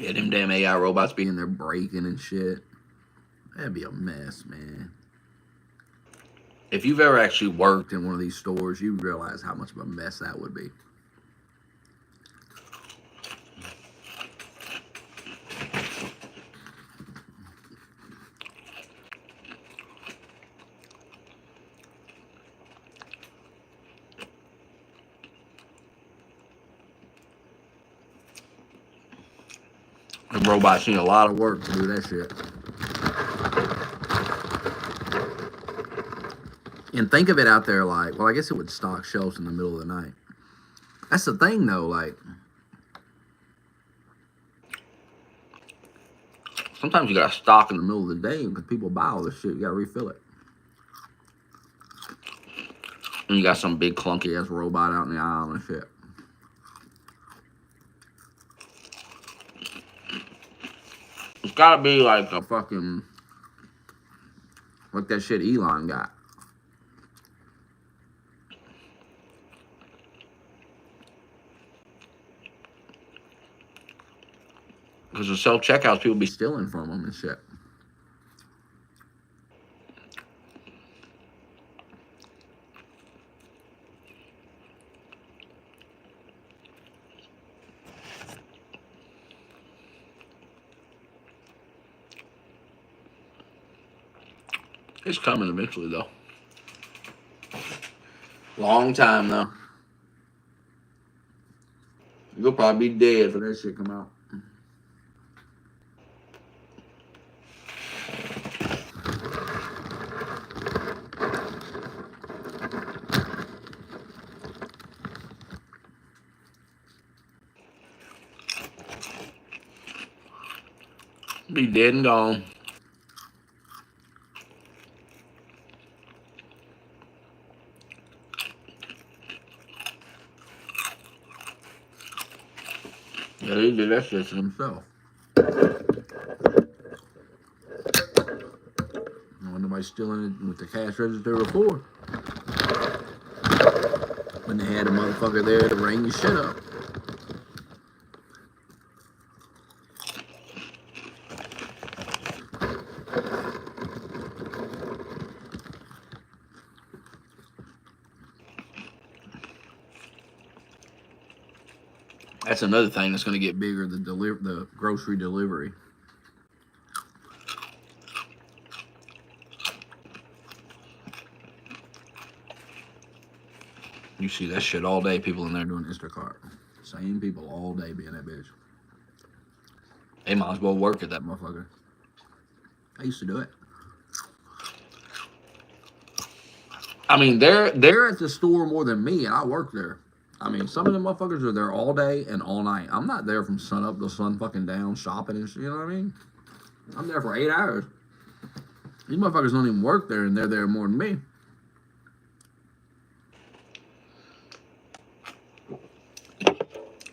Yeah, them damn AI robots Being there breaking and shit. That'd be a mess, man. If you've ever actually worked In one of these stores, you realize how much of a mess that would be. the robots need a lot of Work to do that shit. And think of it out there like, well, I guess it would stock shelves in the middle of the night. That's the thing, though. Like, sometimes you gotta stock in the middle of the day because people buy all this shit. You gotta refill it. and you got some big clunky Ass robot out in the aisle and shit. It's gotta be like A fucking like that shit Elon got. because the self checkouts people be Stealing from them and shit. It's coming eventually though. Long time though. You'll probably be dead For that shit come out. be dead and gone. Yeah, he did that shit to himself. Nobody stealing it with the cash register before. When they had a motherfucker there to ring your shit up. That's another thing that's gonna get Bigger the grocery delivery. You see that shit all day. People in there doing Instacart. Same people all day being that bitch. They might as well work at that Motherfucker. I used to do it. I mean, they're at the store more than me, and I work there. I mean, some of them motherfuckers are there all day and all night. I'm not there from sun up to sun fucking down shopping and shit. You know what I mean? I'm there for 8 hours. These motherfuckers don't even work there, and they're there more than me.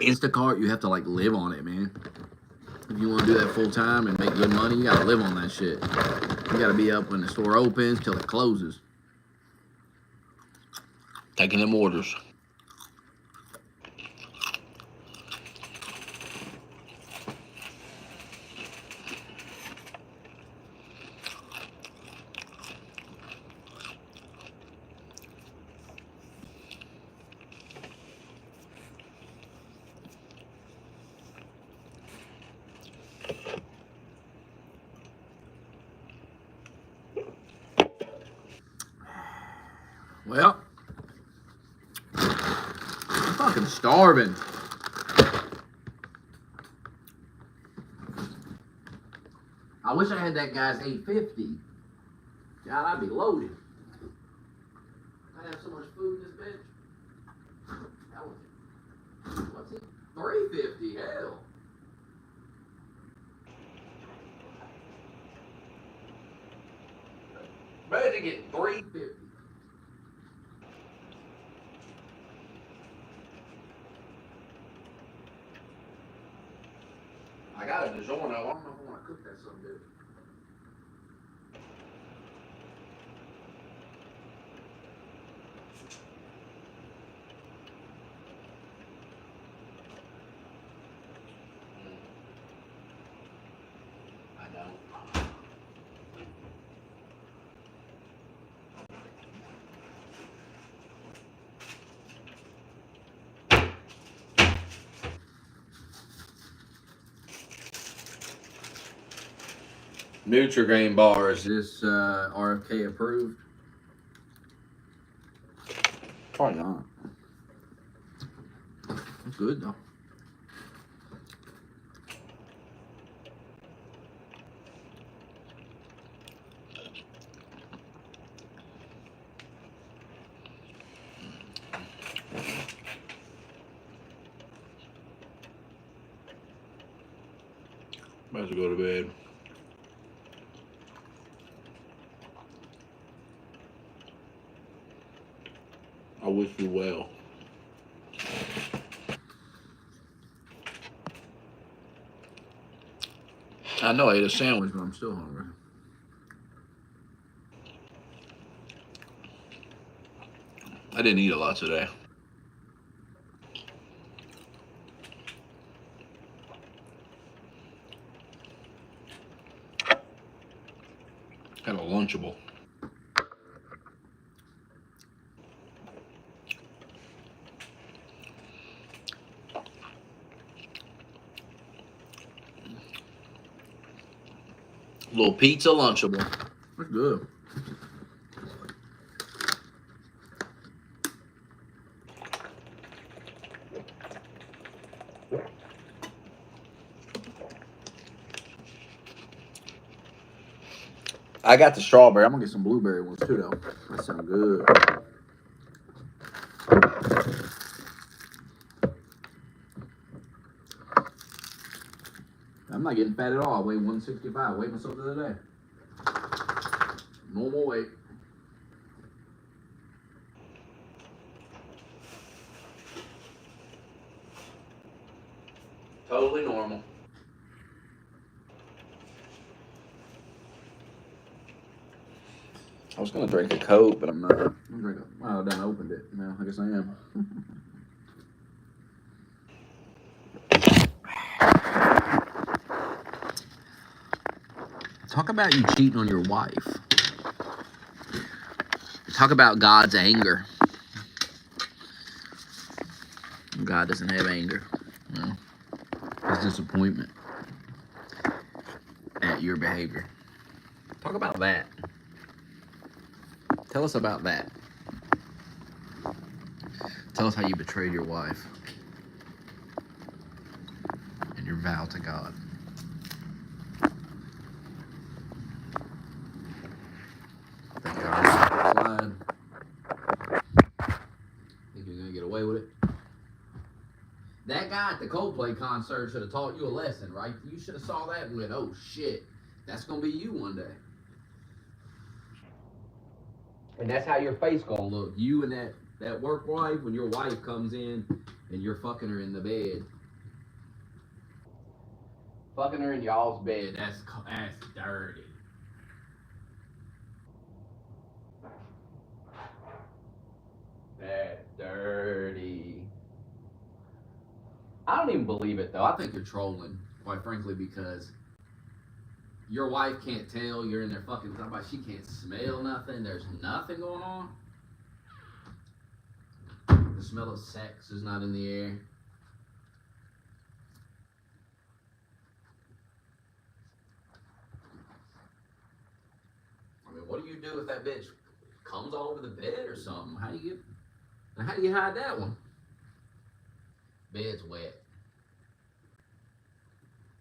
Instacart, you have to like live on it, man. If you want to do that full time and make good money, you gotta live on that shit. You gotta be up when the store opens till it closes. Taking them orders. Well, I'm fucking starving. I wish I had that guy's 850. God, I'd be loaded. I have so much food in this bitch. That was, what's it? 350. Hell. Better get 350. I got a DiGiorno. I don't know if I want to cook that something good. I know. Nutri-Grain bar, is this RFK approved? Probably not. It's good though. Might as well go to bed. I wish you well. I know I ate a sandwich, but I'm still hungry. I didn't eat a lot today. Had a Lunchable. Little pizza Lunchable. That's good. I got the strawberry. I'm gonna get some blueberry ones too, though. That sound good. I'm not getting fat at all. I weigh 165. I weighed myself the other day. Normal weight. Totally normal. I was gonna drink a Coke, but I'm not. I'm gonna drink a. Well, I done opened it. No, I guess I am. Talk about you cheating on your wife. Talk about God's anger. God doesn't have anger. No. His disappointment at your behavior. Talk about that. Tell us about that. Tell us how you betrayed your wife and your vow to God. Thank God. That guy at the Coldplay concert should have taught you a lesson, right? You should have saw that and went, oh shit, that's gonna be you one day. And that's how your face gonna look. You and that work wife, when your wife comes in and you're fucking her in the bed. Fucking her in y'all's bed, that's dirty. That's dirty. I don't even believe it though. I think you're trolling, quite frankly, because your wife can't tell you're in there fucking talking about she can't smell nothing. There's nothing going on. The smell of sex is not in the air. I mean, what do you do if that bitch comes all over the bed or something? How do you hide that one? Bed's wet.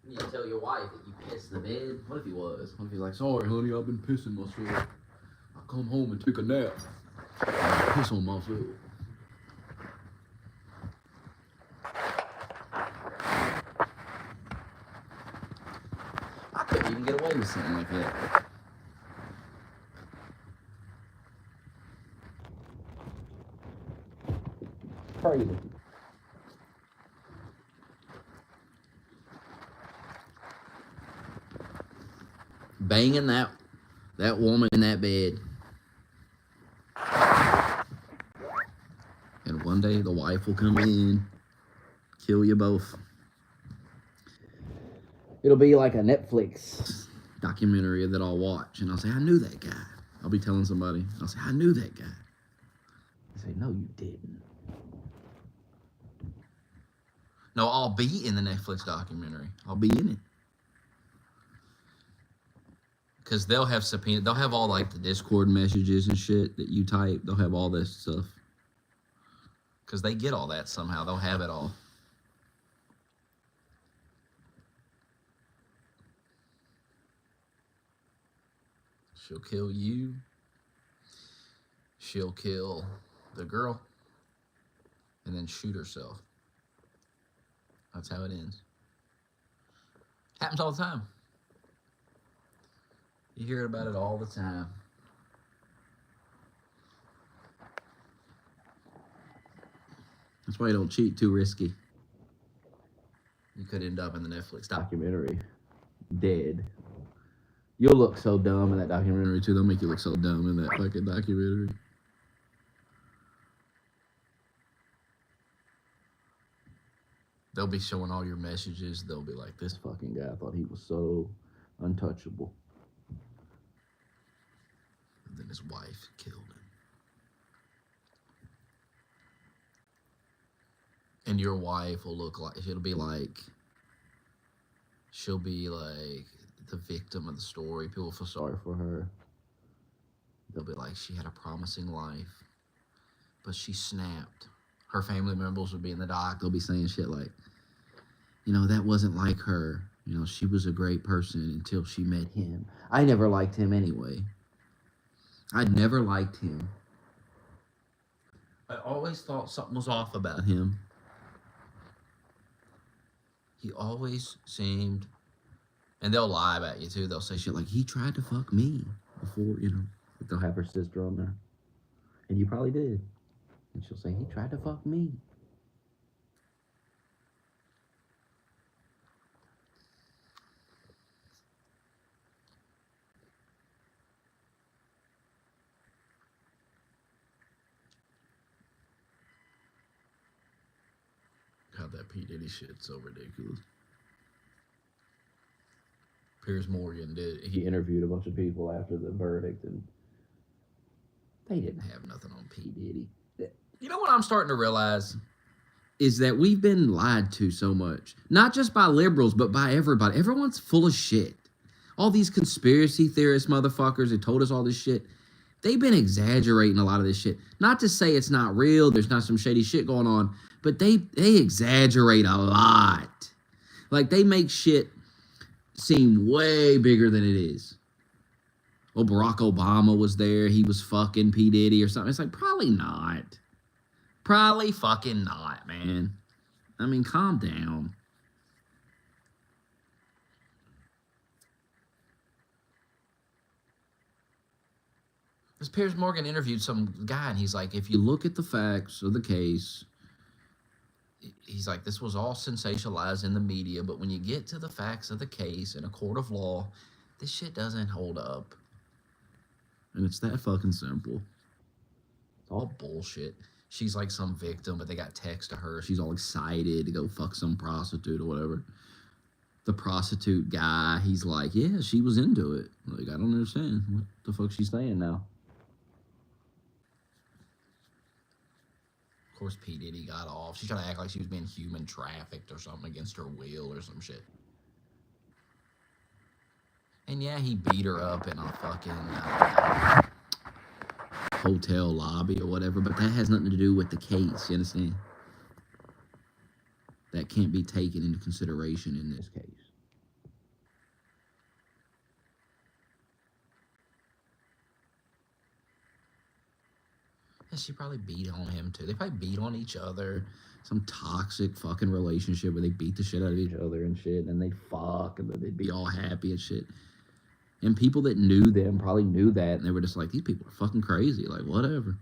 You tell your wife that you pissed the bed. What if he was? What if he's like, sorry, honey, I've been pissing myself. I come home and take a nap. I piss on myself. I couldn't even get away with something like that. Crazy. Banging that woman in that bed. And one day the wife will come in, kill you both. It'll be like a Netflix documentary that I'll watch, and I'll say, I knew that guy. I'll be telling somebody, I'll say, I knew that guy. They say, no, you didn't. No, I'll be in the Netflix documentary. I'll be in it. Because they'll have subpoena. They'll have all like the Discord messages and shit that you type. They'll have all this stuff. Because they get all that somehow. They'll have it all. She'll kill you. She'll kill the girl. And then shoot herself. That's how it ends. Happens all the time. You hear about it all the time. That's why you don't cheat. Too risky. You could end up in the Netflix documentary dead. You'll look so dumb in that documentary too. They'll make you look so dumb in that fucking documentary. They'll be showing all your messages. They'll be like, this fucking guy thought he was so untouchable. And then his wife killed him. And your wife will look like, she'll be like the victim of the story. People feel sorry for her. They'll be like, she had a promising life, but she snapped. Her family members will be in the doc. They'll be saying shit like, you know, that wasn't like her. You know, she was a great person until she met him. I never liked him anyway. I never liked him. I always thought something was off about him. He always seemed, and they'll lie about you too. They'll say shit like, he tried to fuck me before, you know. They'll have her sister on there. And you probably did. And she'll say, he tried to fuck me. God, that P. Diddy shit's so ridiculous. Piers Morgan did. He interviewed a bunch of people after the verdict, and they didn't have nothing on P. Diddy. You know what I'm starting to realize? Is that we've been lied to so much. Not just by liberals, but by everybody. Everyone's full of shit. All these conspiracy theorist motherfuckers who told us all this shit, they've been exaggerating a lot of this shit. Not to say it's not real, there's not some shady shit going on, but they exaggerate a lot. Like, they make shit seem way bigger than it is. Oh, Barack Obama was there. He was fucking P. Diddy or something. It's like, probably not. Probably fucking not, man. I mean, calm down. This Piers Morgan interviewed some guy, and he's like, if you look at the facts of the case, he's like, this was all sensationalized in the media, but when you get to the facts of the case in a court of law, this shit doesn't hold up. And it's that fucking simple. It's all bullshit. She's like some victim, but they got text to her. She's all excited to go fuck some prostitute or whatever. The prostitute guy, he's like, yeah, she was into it. Like, I don't understand what the fuck she's saying now. Of course, P. Diddy got off. She tried to act like she was being human trafficked or something against her will or some shit. And yeah, he beat her up in a fucking hotel lobby or whatever, but that has nothing to do with the case, you understand? That can't be taken into consideration in this case. Yeah, she probably beat on him too. They probably beat on each other. Some toxic fucking relationship where they beat the shit out of each other and shit, and they'd fuck, and they'd be all happy and shit. And people that knew them probably knew that, and they were just like, these people are fucking crazy. Like, whatever.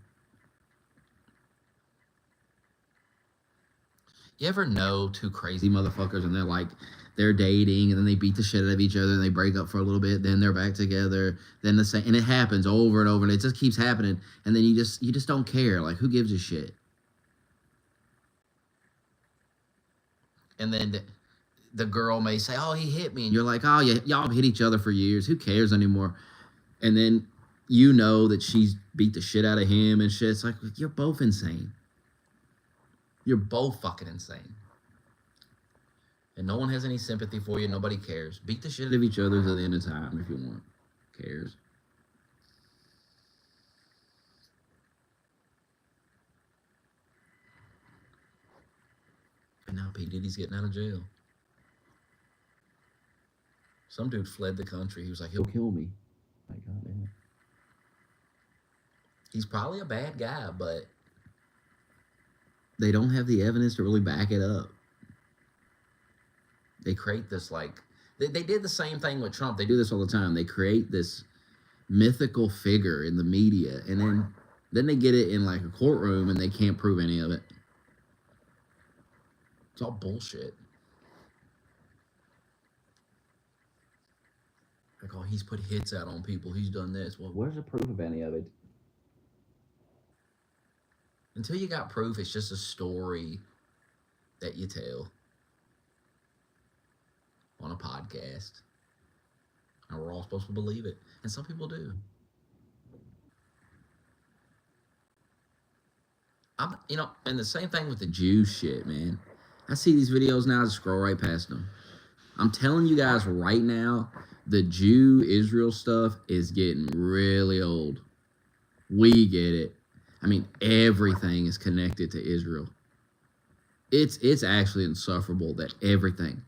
You ever know two crazy motherfuckers, and they're dating, and then they beat the shit out of each other, and they break up for a little bit, then they're back together, then the same, and it happens over and over, and it just keeps happening, and then you just don't care. Like, who gives a shit? And then the girl may say, oh, he hit me. And you're like, oh, yeah, y'all hit each other for years. Who cares anymore? And then you know that she's beat the shit out of him and shit. It's like, you're both insane. You're both fucking insane. And no one has any sympathy for you. Nobody cares. Beat the shit out of each other to the end of time if you want. Who cares? And now P. Diddy's getting out of jail. Some dude fled the country. He was like, he'll kill me. My God, man. He's probably a bad guy, but they don't have the evidence to really back it up. They create this, like, they did the same thing with Trump. They do this all the time. They create this mythical figure in the media, and then they get it in, like, a courtroom, and they can't prove any of it. It's all bullshit. Like, oh, he's put hits out on people. He's done this. Well, where's the proof of any of it? Until you got proof, it's just a story that you tell on a podcast. And we're all supposed to believe it. And some people do. And the same thing with the Jew shit, man. I see these videos now, I just scroll right past them. I'm telling you guys right now, the Jew-Israel stuff is getting really old. We get it. I mean, everything is connected to Israel. It's actually insufferable that everything.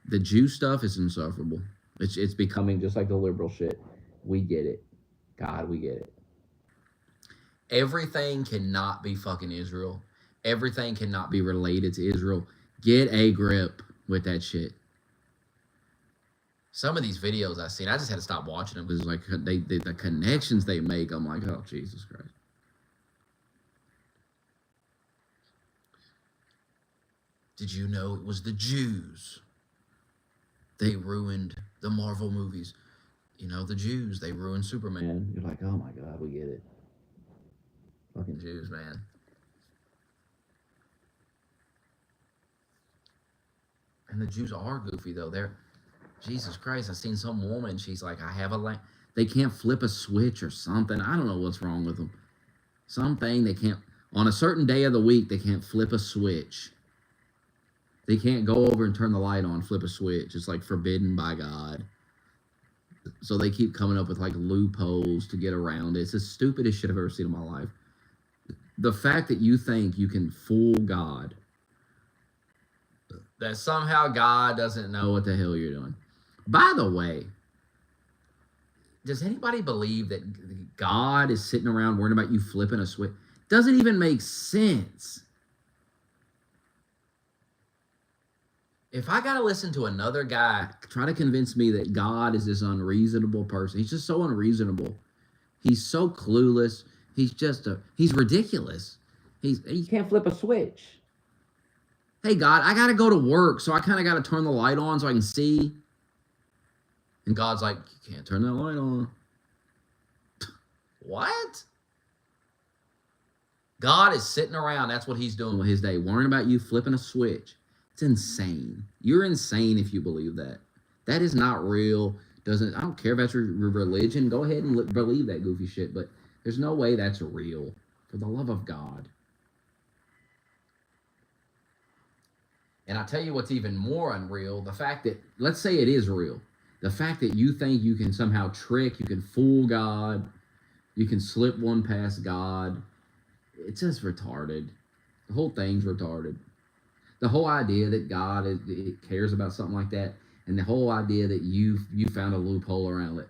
The Jew stuff is insufferable. It's becoming just like the liberal shit. We get it. God, we get it. Everything cannot be fucking Israel. Everything cannot be related to Israel. Get a grip with that shit. Some of these videos I've seen, I just had to stop watching them because like the connections they make, I'm like, oh, Jesus Christ. Did you know it was the Jews? They ruined the Marvel movies. You know, the Jews, they ruined Superman. You're like, oh my God, we get it. Fucking Jews, man. And the Jews are goofy, though. Jesus Christ, I've seen some woman, she's like, I have a they can't flip a switch or something. I don't know what's wrong with them. Something they can't, on a certain day of the week, they can't flip a switch. They can't go over and turn the light on, flip a switch. It's like forbidden by God. So they keep coming up with like loopholes to get around it. It's the stupidest shit I've ever seen in my life. The fact that you think you can fool God, that somehow God doesn't know what the hell you're doing. By the way, does anybody believe that God is sitting around worrying about you flipping a switch? Doesn't even make sense. if I gotta listen to another guy try to convince me that God is this unreasonable person, he's just so unreasonable. He's so clueless. He's ridiculous. He can't flip a switch. Hey God, I gotta go to work, so I kind of gotta turn the light on so I can see. And God's like, you can't turn that light on. What? God is sitting around. That's what he's doing with his day, worrying about you flipping a switch. It's insane. You're insane if you believe that. That is not real. I don't care if that's your religion. Go ahead and believe that goofy shit, but there's no way that's real. For the love of God. And I tell you what's even more unreal, the fact that, let's say it is real, the fact that you think you can somehow trick, you can fool God, you can slip one past God, it's just retarded. The whole thing's retarded. The whole idea that God cares about something like that, and the whole idea that you found a loophole around it,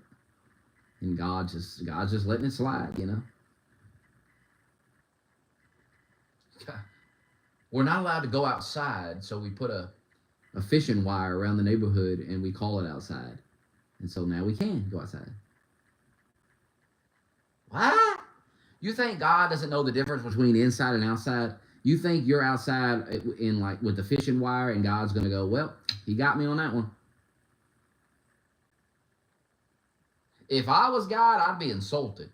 and God's just letting it slide, you know. We're not allowed to go outside, so we put a fishing wire around the neighborhood, and we call it outside, and so now we can go outside. What? You think God doesn't know the difference between inside and outside? You think you're outside in like with the fishing wire, and God's gonna go, well, he got me on that one. If I was God, I'd be insulted.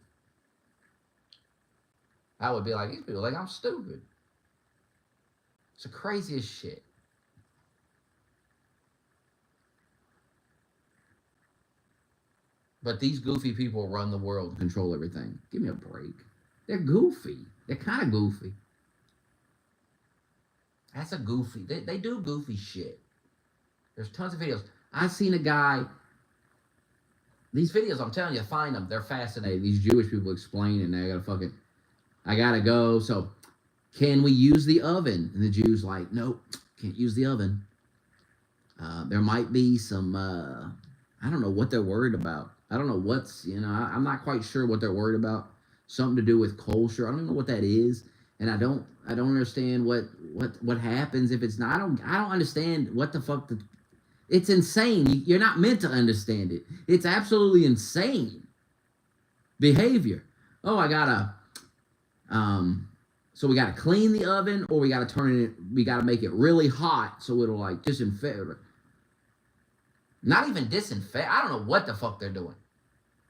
I would be like, these people think I'm stupid. It's the craziest shit. But these goofy people run the world and control everything. Give me a break. They're goofy. They're kind of goofy. That's a goofy. They do goofy shit. There's tons of videos. I seen a guy. These videos, I'm telling you, find them. They're fascinating. These Jewish people explain it, and I gotta go. So, can we use the oven? And the Jew's like, nope, can't use the oven. There might be some, I don't know what they're worried about. I don't know I'm not quite sure what they're worried about. Something to do with kosher. I don't know what that is. And I don't understand what happens if it's not. I don't understand what the fuck. It's insane. You're not meant to understand it. It's absolutely insane behavior. Oh, so we gotta clean the oven, or we gotta make it really hot so it'll like disinfect. Not even disinfect. I don't know what the fuck they're doing.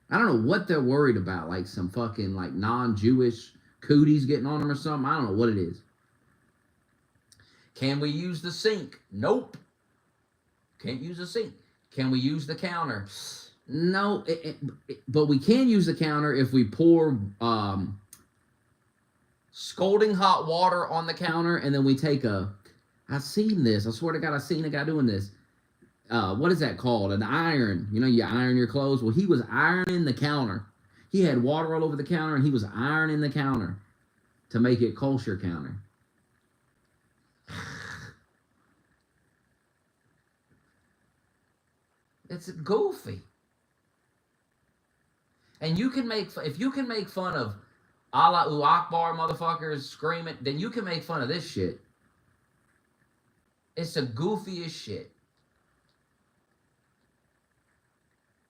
I don't know what they're worried about. Like some fucking like non-Jewish cooties getting on them or something. I don't know what it is. Can we use the sink? Nope. Can't use the sink. Can we use the counter? No. But we can use the counter if we pour scalding hot water on the counter, and then we take I've seen this. I swear to God, I've seen a guy doing this. What is that called? An iron. You know, you iron your clothes. Well, he was ironing the counter. He had water all over the counter, and he was ironing the counter to make it kosher counter. It's goofy. And if you can make fun of Allahu Akbar motherfuckers screaming, then you can make fun of this shit. It's the goofiest shit.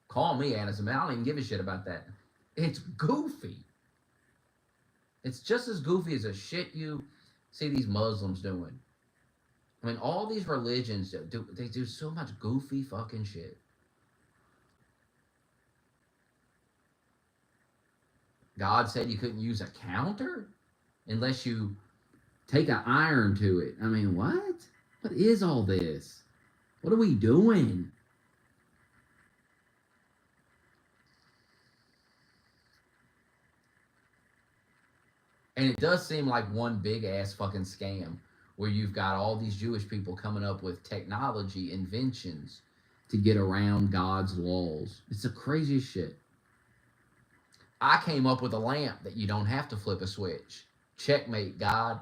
Call me anti-Semitic. I don't even give a shit about that. It's goofy. It's just as goofy as the shit you see these Muslims doing. I mean, all these religions do so much goofy fucking shit. God said you couldn't use a counter unless you take an iron to it. I mean, what? What is all this? What are we doing? And it does seem like one big ass fucking scam where you've got all these Jewish people coming up with technology inventions to get around God's laws. It's the craziest shit. I came up with a lamp that you don't have to flip a switch. Checkmate, God.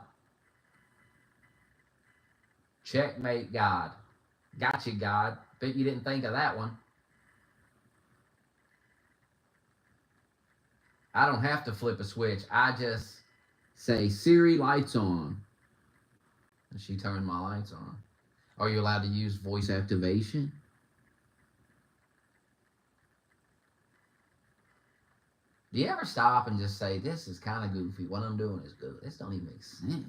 Checkmate, God. Got you, God. Bet you didn't think of that one. I don't have to flip a switch. I just say, Siri, lights on. And she turned my lights on. Are you allowed to use voice activation? Do you ever stop and just say, this is kind of goofy. What I'm doing is good. This don't even make sense.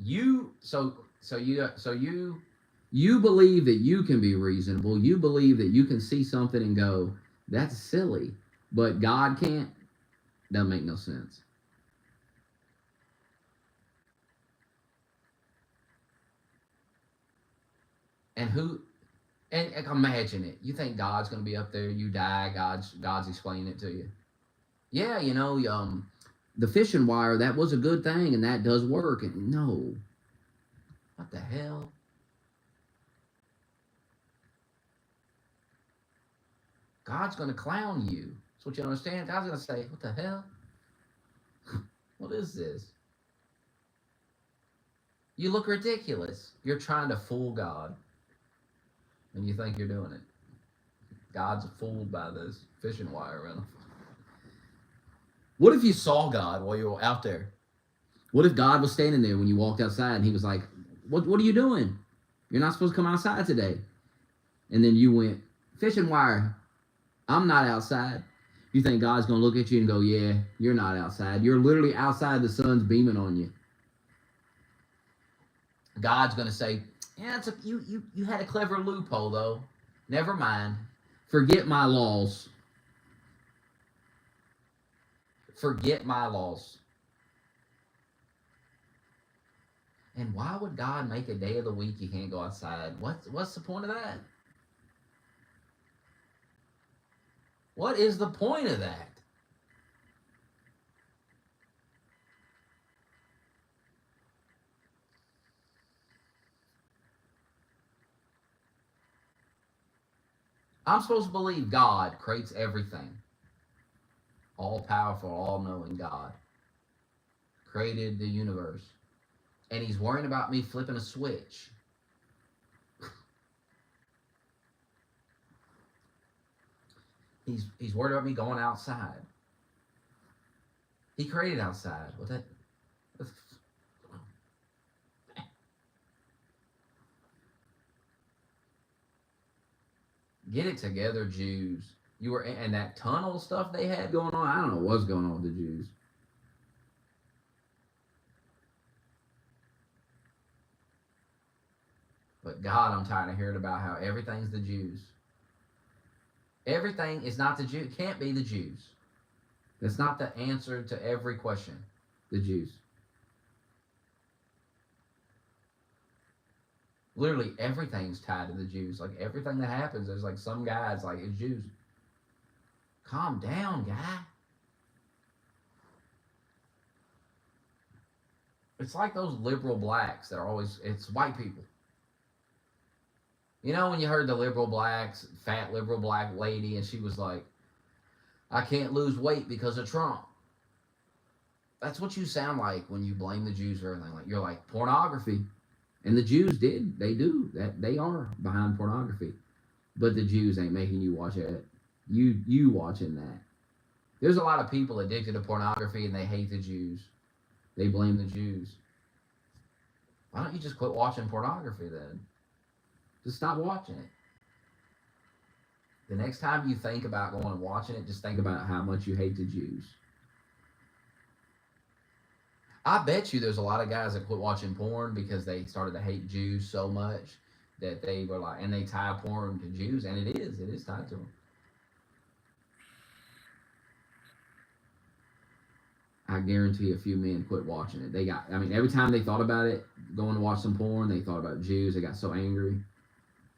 You believe that you can be reasonable. You believe that you can see something and go, that's silly. But God can't. Doesn't make no sense. And imagine it. You think God's gonna be up there, you die, God's explaining it to you. Yeah, the fishing wire, that was a good thing and that does work. And no. What the hell? God's gonna clown you. That's what you understand. God's gonna say, what the hell? What is this? You look ridiculous. You're trying to fool God. And you think you're doing it. God's fooled by this fishing wire rental. What if you saw God while you were out there? What if God was standing there when you walked outside and he was like, what are you doing? You're not supposed to come outside today. And then you went, fishing wire. I'm not outside. You think God's going to look at you and go, yeah, you're not outside. You're literally outside, the sun's beaming on you. God's going to say, yeah, you had a clever loophole, though. Never mind. Forget my laws. Forget my laws. And why would God make a day of the week you can't go outside? What's the point of that? What is the point of that? I'm supposed to believe God creates everything. All-powerful, all-knowing God created the universe. And he's worrying about me flipping a switch. He's worried about me going outside. He created outside. What that? Get it together, Jews. You were in that tunnel stuff they had going on. I don't know what's going on with the Jews. But God, I'm tired of hearing about how everything's the Jews. Everything is not the Jews. Can't be the Jews. That's not the answer to every question. The Jews. Literally everything's tied to the Jews. Like everything that happens, there's like some guys like, it's Jews. Calm down, guy. It's like those liberal blacks that are always, it's white people. You know when you heard the liberal blacks, fat liberal black lady, and she was like, I can't lose weight because of Trump. That's what you sound like when you blame the Jews for everything. Like you're like, pornography. And the Jews they do that. They are behind pornography. But the Jews ain't making you watch it. You watching that. There's a lot of people addicted to pornography and they hate the Jews. They blame the Jews. Why don't you just quit watching pornography then? Just stop watching it. The next time you think about going and watching it, just think about how much you hate the Jews. I bet you there's a lot of guys that quit watching porn because they started to hate Jews so much that they were like, and they tie porn to Jews, and it is tied to them. I guarantee a few men quit watching it. Every time they thought about it, going to watch some porn, they thought about Jews. They got so angry.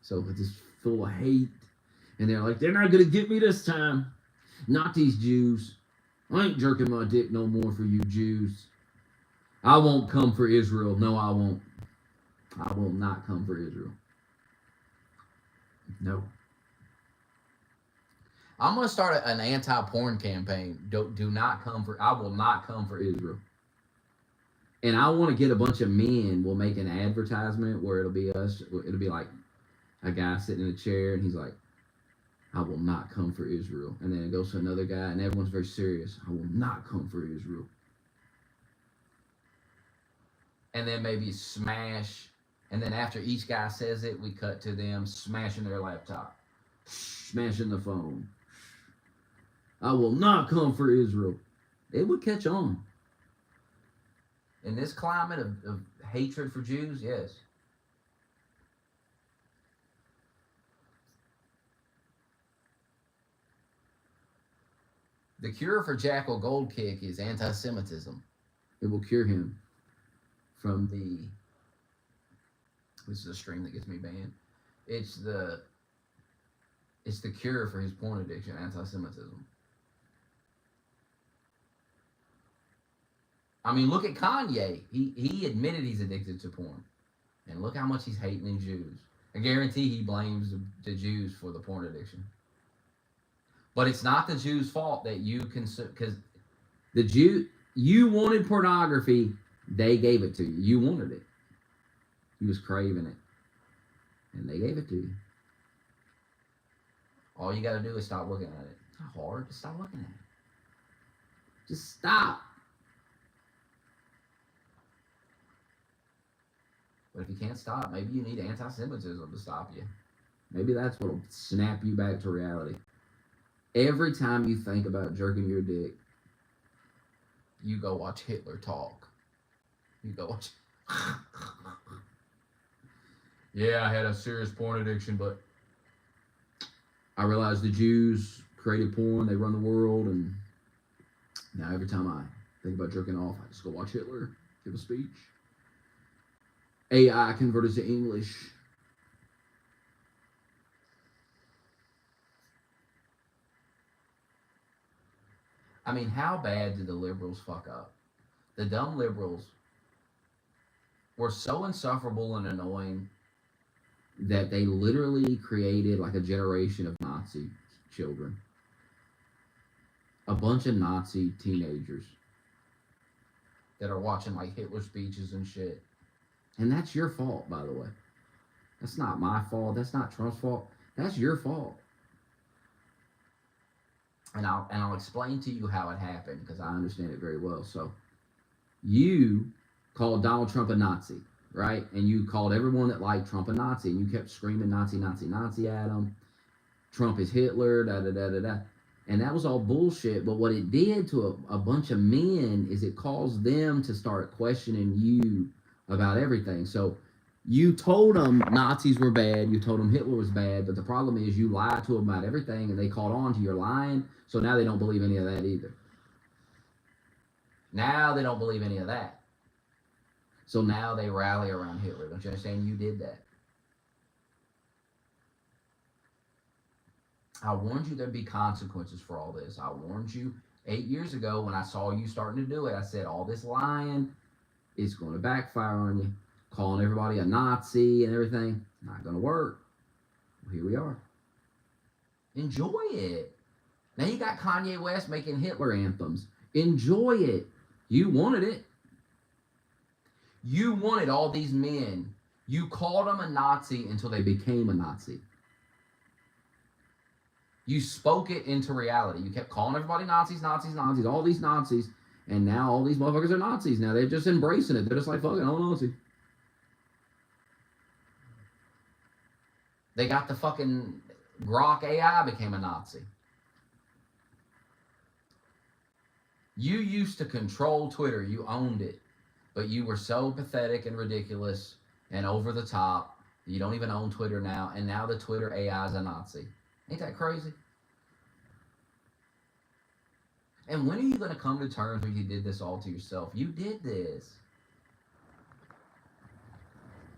So it's just full of hate. And they're like, they're not going to get me this time. Not these Jews. I ain't jerking my dick no more for you Jews. I won't come for Israel. No, I won't. I will not come for Israel. No. I'm going to start an anti-porn campaign. Do not come for, I will not come for Israel. And I want to get a bunch of men. We'll make an advertisement where it'll be us. It'll be like a guy sitting in a chair and he's like, I will not come for Israel. And then it goes to another guy and everyone's very serious. I will not come for Israel. and then maybe smash, and then after each guy says it, we cut to them smashing their laptop, smashing the phone. I will not come for Israel. It would catch on. In this climate of hatred for Jews, yes. The cure for Jackal Goldkick is anti-Semitism. It will cure him from the... This is a stream that gets me banned. It's the cure for his porn addiction, anti-Semitism. I mean, look at Kanye. He admitted he's addicted to porn. And look how much he's hating Jews. I guarantee he blames the Jews for the porn addiction. But it's not the Jews' fault that you consume, because you wanted pornography, they gave it to you. You wanted it. You was craving it. And they gave it to you. All you got to do is stop looking at it. It's not hard. Just stop looking at it. Just stop. But if you can't stop, maybe you need anti-Semitism to stop you. Maybe that's what'll snap you back to reality. Every time you think about jerking your dick, you go watch Hitler talk. You go watch... Yeah, I had a serious porn addiction, but I realized the Jews created porn, they run the world, and now every time I think about jerking off, I just go watch Hitler give a speech. AI converted to English. I mean, how bad did the liberals fuck up? The dumb liberals were so insufferable and annoying that they literally created like a generation of Nazi children. A bunch of Nazi teenagers that are watching like Hitler speeches and shit. And that's your fault, by the way. That's not my fault. That's not Trump's fault. That's your fault. And I'll explain to you how it happened, because I understand it very well. So, you called Donald Trump a Nazi, right? And you called everyone that liked Trump a Nazi, and you kept screaming Nazi, Nazi, Nazi at him. Trump is Hitler, da da da da da. And that was all bullshit. But what it did to a bunch of men is it caused them to start questioning you about everything. So you told them Nazis were bad, you told them Hitler was bad, but the problem is you lied to them about everything, and they caught on to your lying, so now they don't believe any of that either. Now they don't believe any of that. So now they rally around Hitler. Don't you understand? You did that. I warned you there'd be consequences for all this. I warned you 8 years ago when I saw you starting to do it. I said, all this lying, it's going to backfire on you. Calling everybody a Nazi and everything, not going to work. Well, here we are. Enjoy it. Now you got Kanye West making Hitler anthems. Enjoy it. You wanted it. You wanted all these men. You called them a Nazi until they became a Nazi. You spoke it into reality. You kept calling everybody Nazis, Nazis, Nazis, all these Nazis, and now all these motherfuckers are Nazis. Now they're just embracing it. They're just like, fuck it, I'm a Nazi. They got the fucking Grok AI became a Nazi. You used to control Twitter. You owned it. But you were so pathetic and ridiculous and over the top. You don't even own Twitter now. And now the Twitter AI is a Nazi. Ain't that crazy? And when are you going to come to terms where you did this all to yourself? You did this.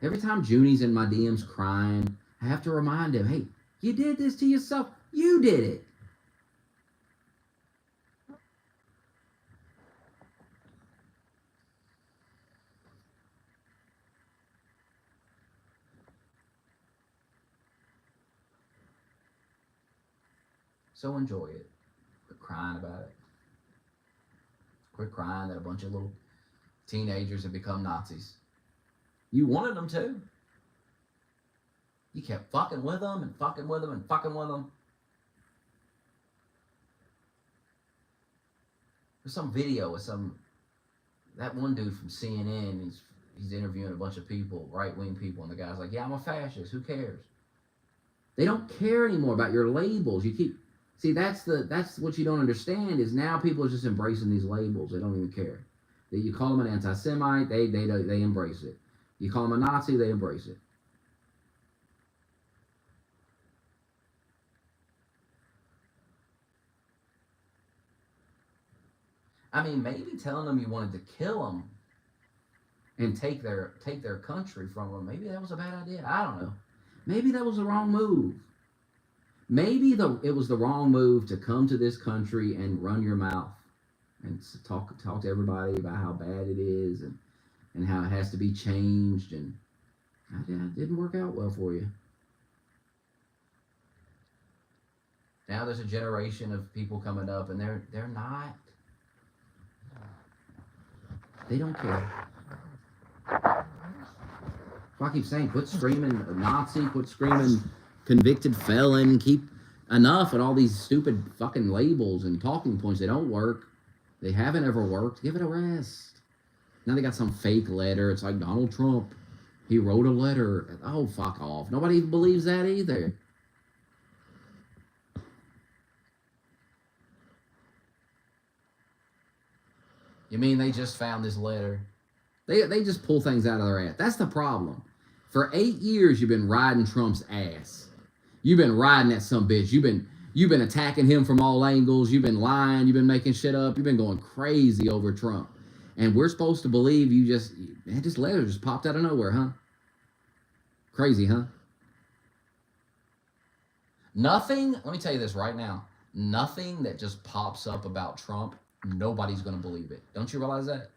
Every time Junie's in my DMs crying, I have to remind him, hey, you did this to yourself. You did it. So enjoy it. Quit crying about it. Quit crying that a bunch of little teenagers have become Nazis. You wanted them to. You kept fucking with them and fucking with them and fucking with them. There's some video with that one dude from CNN. he's interviewing a bunch of people, right-wing people, and the guy's like, yeah, I'm a fascist. Who cares? They don't care anymore about your labels. You keep see that's what you don't understand is now people are just embracing these labels. They don't even care. That you call them an anti-Semite, they embrace it. You call them a Nazi, they embrace it. I mean, maybe telling them you wanted to kill them and take their country from them, maybe that was a bad idea. I don't know. Maybe that was the wrong move. Maybe it was the wrong move to come to this country and run your mouth and talk to everybody about how bad it is and how it has to be changed, and it didn't work out well for you. Now there's a generation of people coming up, and they're not. They don't care. I keep saying, quit screaming Nazi, quit screaming convicted felon, keep enough at all these stupid fucking labels and talking points. They don't work. They haven't ever worked. Give it a rest. Now they got some fake letter. It's like Donald Trump. He wrote a letter. Oh, fuck off. Nobody believes that either. You mean they just found this letter? They just pull things out of their ass. That's the problem. For 8 years, you've been riding Trump's ass. You've been riding that some bitch. You've been attacking him from all angles. You've been lying. You've been making shit up. You've been going crazy over Trump. And we're supposed to believe this letter just popped out of nowhere, huh? Crazy, huh? Nothing, let me tell you this right now. Nothing that just pops up about Trump, nobody's going to believe it. Don't you realize that?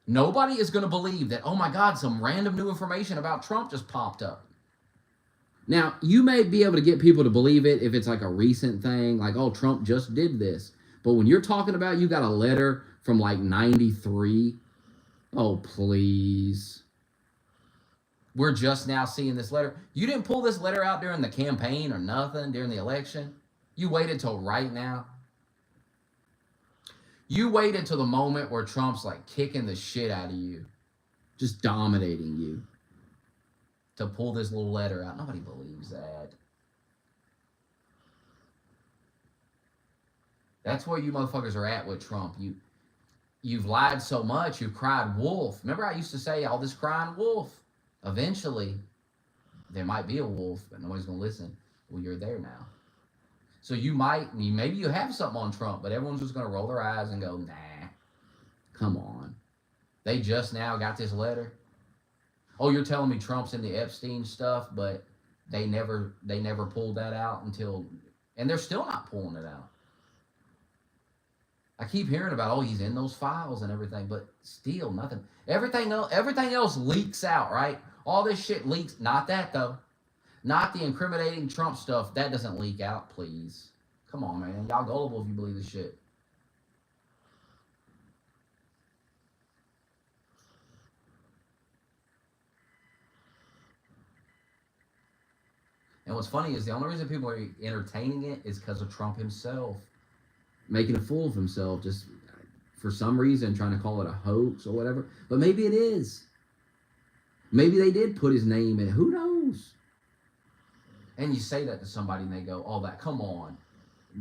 Nobody is going to believe that, oh my God, some random new information about Trump just popped up. Now, you may be able to get people to believe it if it's like a recent thing, like, oh, Trump just did this. But when you're talking about you got a letter from like 93, oh, please. We're just now seeing this letter. You didn't pull this letter out during the campaign or nothing during the election. You waited till right now. You waited till the moment where Trump's like kicking the shit out of you, just dominating you, to pull this little letter out. Nobody believes that. That's where you motherfuckers are at with Trump. You've lied so much, you've cried wolf. Remember I used to say all this crying wolf. Eventually, there might be a wolf, but nobody's going to listen. Well, you're there now. So maybe you have something on Trump, but everyone's just going to roll their eyes and go, nah, come on. They just now got this letter. Oh, you're telling me Trump's in the Epstein stuff, but they never pulled that out and they're still not pulling it out. I keep hearing about, oh, he's in those files and everything, but still nothing. Everything else leaks out, right? All this shit leaks. Not that, though. Not the incriminating Trump stuff. That doesn't leak out, please. Come on, man. Y'all gullible if you believe this shit. And what's funny is the only reason people are entertaining it is because of Trump himself. Making a fool of himself, just for some reason trying to call it a hoax or whatever. But maybe it is. Maybe they did put his name in. Who knows? And you say that to somebody and they go, oh, come on.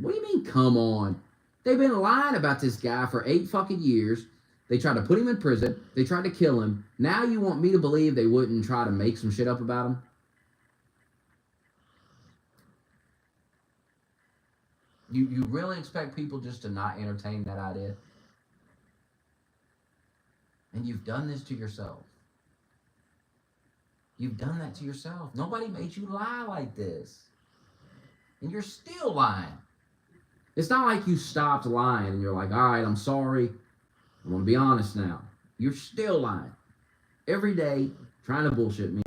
What do you mean, come on? They've been lying about this guy for 8 fucking years. They tried to put him in prison. They tried to kill him. Now you want me to believe they wouldn't try to make some shit up about him? You really expect people just to not entertain that idea? And you've done this to yourself. You've done that to yourself. Nobody made you lie like this. And you're still lying. It's not like you stopped lying and you're like, all right, I'm sorry. I want to be honest now. You're still lying. Every day, trying to bullshit me.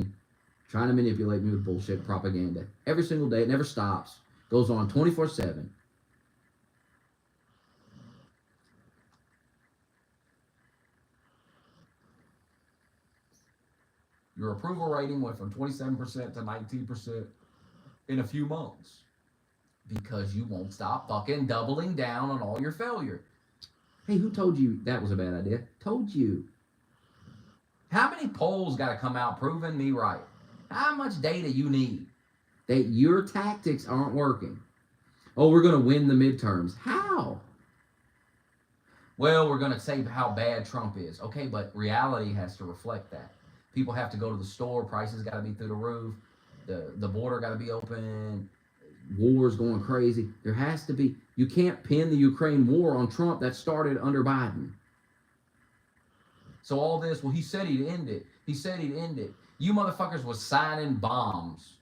Trying to manipulate me with bullshit propaganda. Every single day. It never stops. Goes on 24/7. Your approval rating went from 27% to 19% in a few months. Because you won't stop fucking doubling down on all your failure. Hey, who told you that was a bad idea? Told you. How many polls got to come out proving me right? How much data you need that your tactics aren't working? Oh, we're going to win the midterms. How? Well, we're going to say how bad Trump is. Okay, but reality has to reflect that. People have to go to the store. Prices got to be through the roof. The border got to be open. War's going crazy. There has to be. You can't pin the Ukraine war on Trump that started under Biden. So all this, well, he said he'd end it. He said he'd end it. You motherfuckers was signing bombs.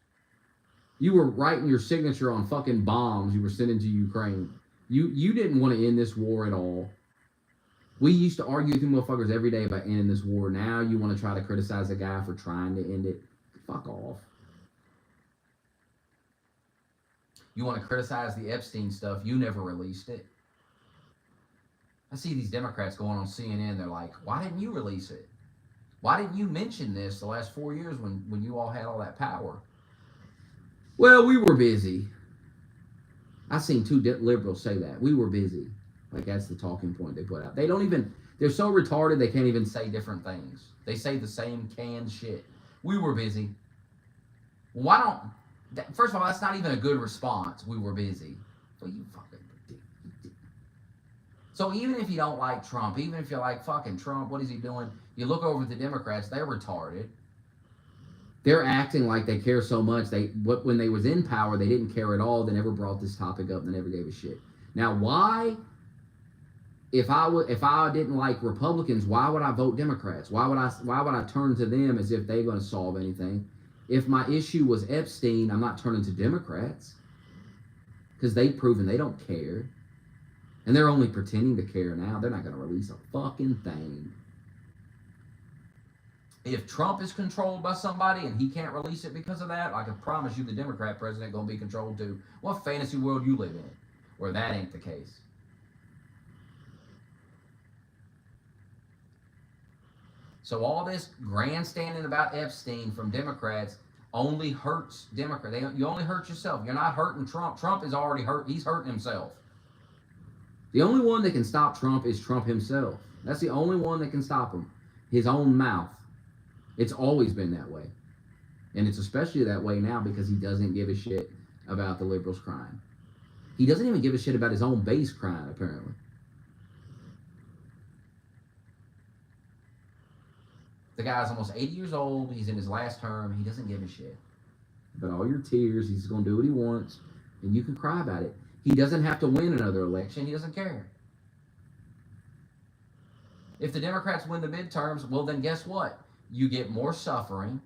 You were writing your signature on fucking bombs you were sending to Ukraine. You didn't want to end this war at all. We used to argue with you motherfuckers every day about ending this war. Now you want to try to criticize a guy for trying to end it. Fuck off. You want to criticize the Epstein stuff. You never released it. I see these Democrats going on CNN. They're like, why didn't you release it? Why didn't you mention this the last 4 years when you all had all that power? Well, we were busy. I've seen two liberals say that. We were busy. Like, that's the talking point they put out. They don't even, they're so retarded they can't even say different things. They say the same canned shit. We were busy. Why don't, first of all, that's not even a good response. We were busy. Well, you fucking dick. So even if you don't like Trump, even if you're like, fucking Trump, what is he doing? You look over at the Democrats, they're retarded. They're acting like they care so much. When they was in power, they didn't care at all. They never brought this topic up. They never gave a shit. Now, why? If I didn't like Republicans, why would I vote Democrats? Why would I turn to them as if they're going to solve anything? If my issue was Epstein, I'm not turning to Democrats because they've proven they don't care, and they're only pretending to care now. They're not going to release a fucking thing. If Trump is controlled by somebody and he can't release it because of that, I can promise you the Democrat president going to be controlled too. What fantasy world you live in where that ain't the case? So all this grandstanding about Epstein from Democrats only hurts Democrats. You only hurt yourself. You're not hurting Trump. Trump is already hurt. He's hurting himself. The only one that can stop Trump is Trump himself. That's the only one that can stop him. His own mouth. It's always been that way. And it's especially that way now because he doesn't give a shit about the liberals crying. He doesn't even give a shit about his own base crying, apparently. The guy's almost 80 years old. He's in his last term. He doesn't give a shit. But all your tears, he's going to do what he wants, and you can cry about it. He doesn't have to win another election. He doesn't care. If the Democrats win the midterms, well, then guess what? You get more suffering,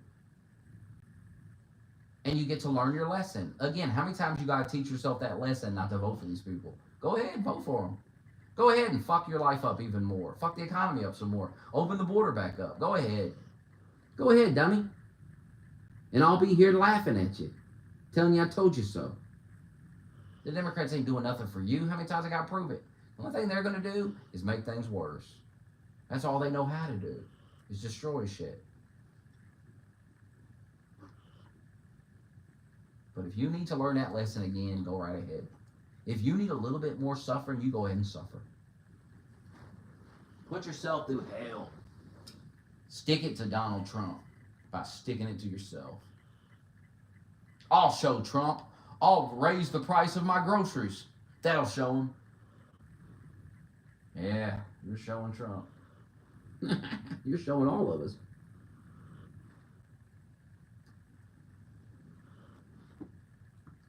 and you get to learn your lesson. Again, how many times you got to teach yourself that lesson not to vote for these people? Go ahead and vote for them. Go ahead and fuck your life up even more. Fuck the economy up some more. Open the border back up. Go ahead. Go ahead, dummy. And I'll be here laughing at you, telling you I told you so. The Democrats ain't doing nothing for you. How many times I got to prove it? The only thing they're going to do is make things worse. That's all they know how to do, is destroy shit. But if you need to learn that lesson again, go right ahead. If you need a little bit more suffering, you go ahead and suffer. Put yourself through hell. Stick it to Donald Trump by sticking it to yourself. I'll show Trump. I'll raise the price of my groceries. That'll show him. Yeah, you're showing Trump. You're showing all of us.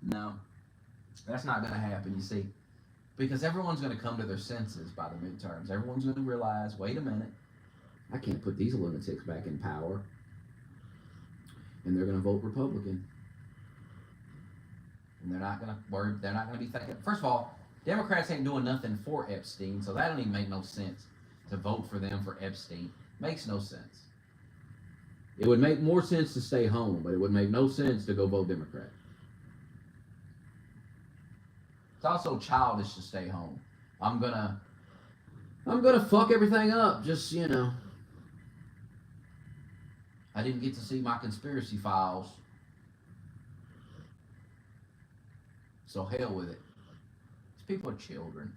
No. That's not going to happen, you see. Because everyone's going to come to their senses by the midterms. Everyone's going to realize, wait a minute, I can't put these lunatics back in power. And they're going to vote Republican. And they're not going to be thinking. First of all, Democrats ain't doing nothing for Epstein, so that don't even make no sense to vote for them for Epstein. Makes no sense. It would make more sense to stay home, but it would make no sense to go vote Democrat. It's also childish to stay home. I'm gonna fuck everything up. Just, you know. I didn't get to see my conspiracy files. So hell with it. These people are children.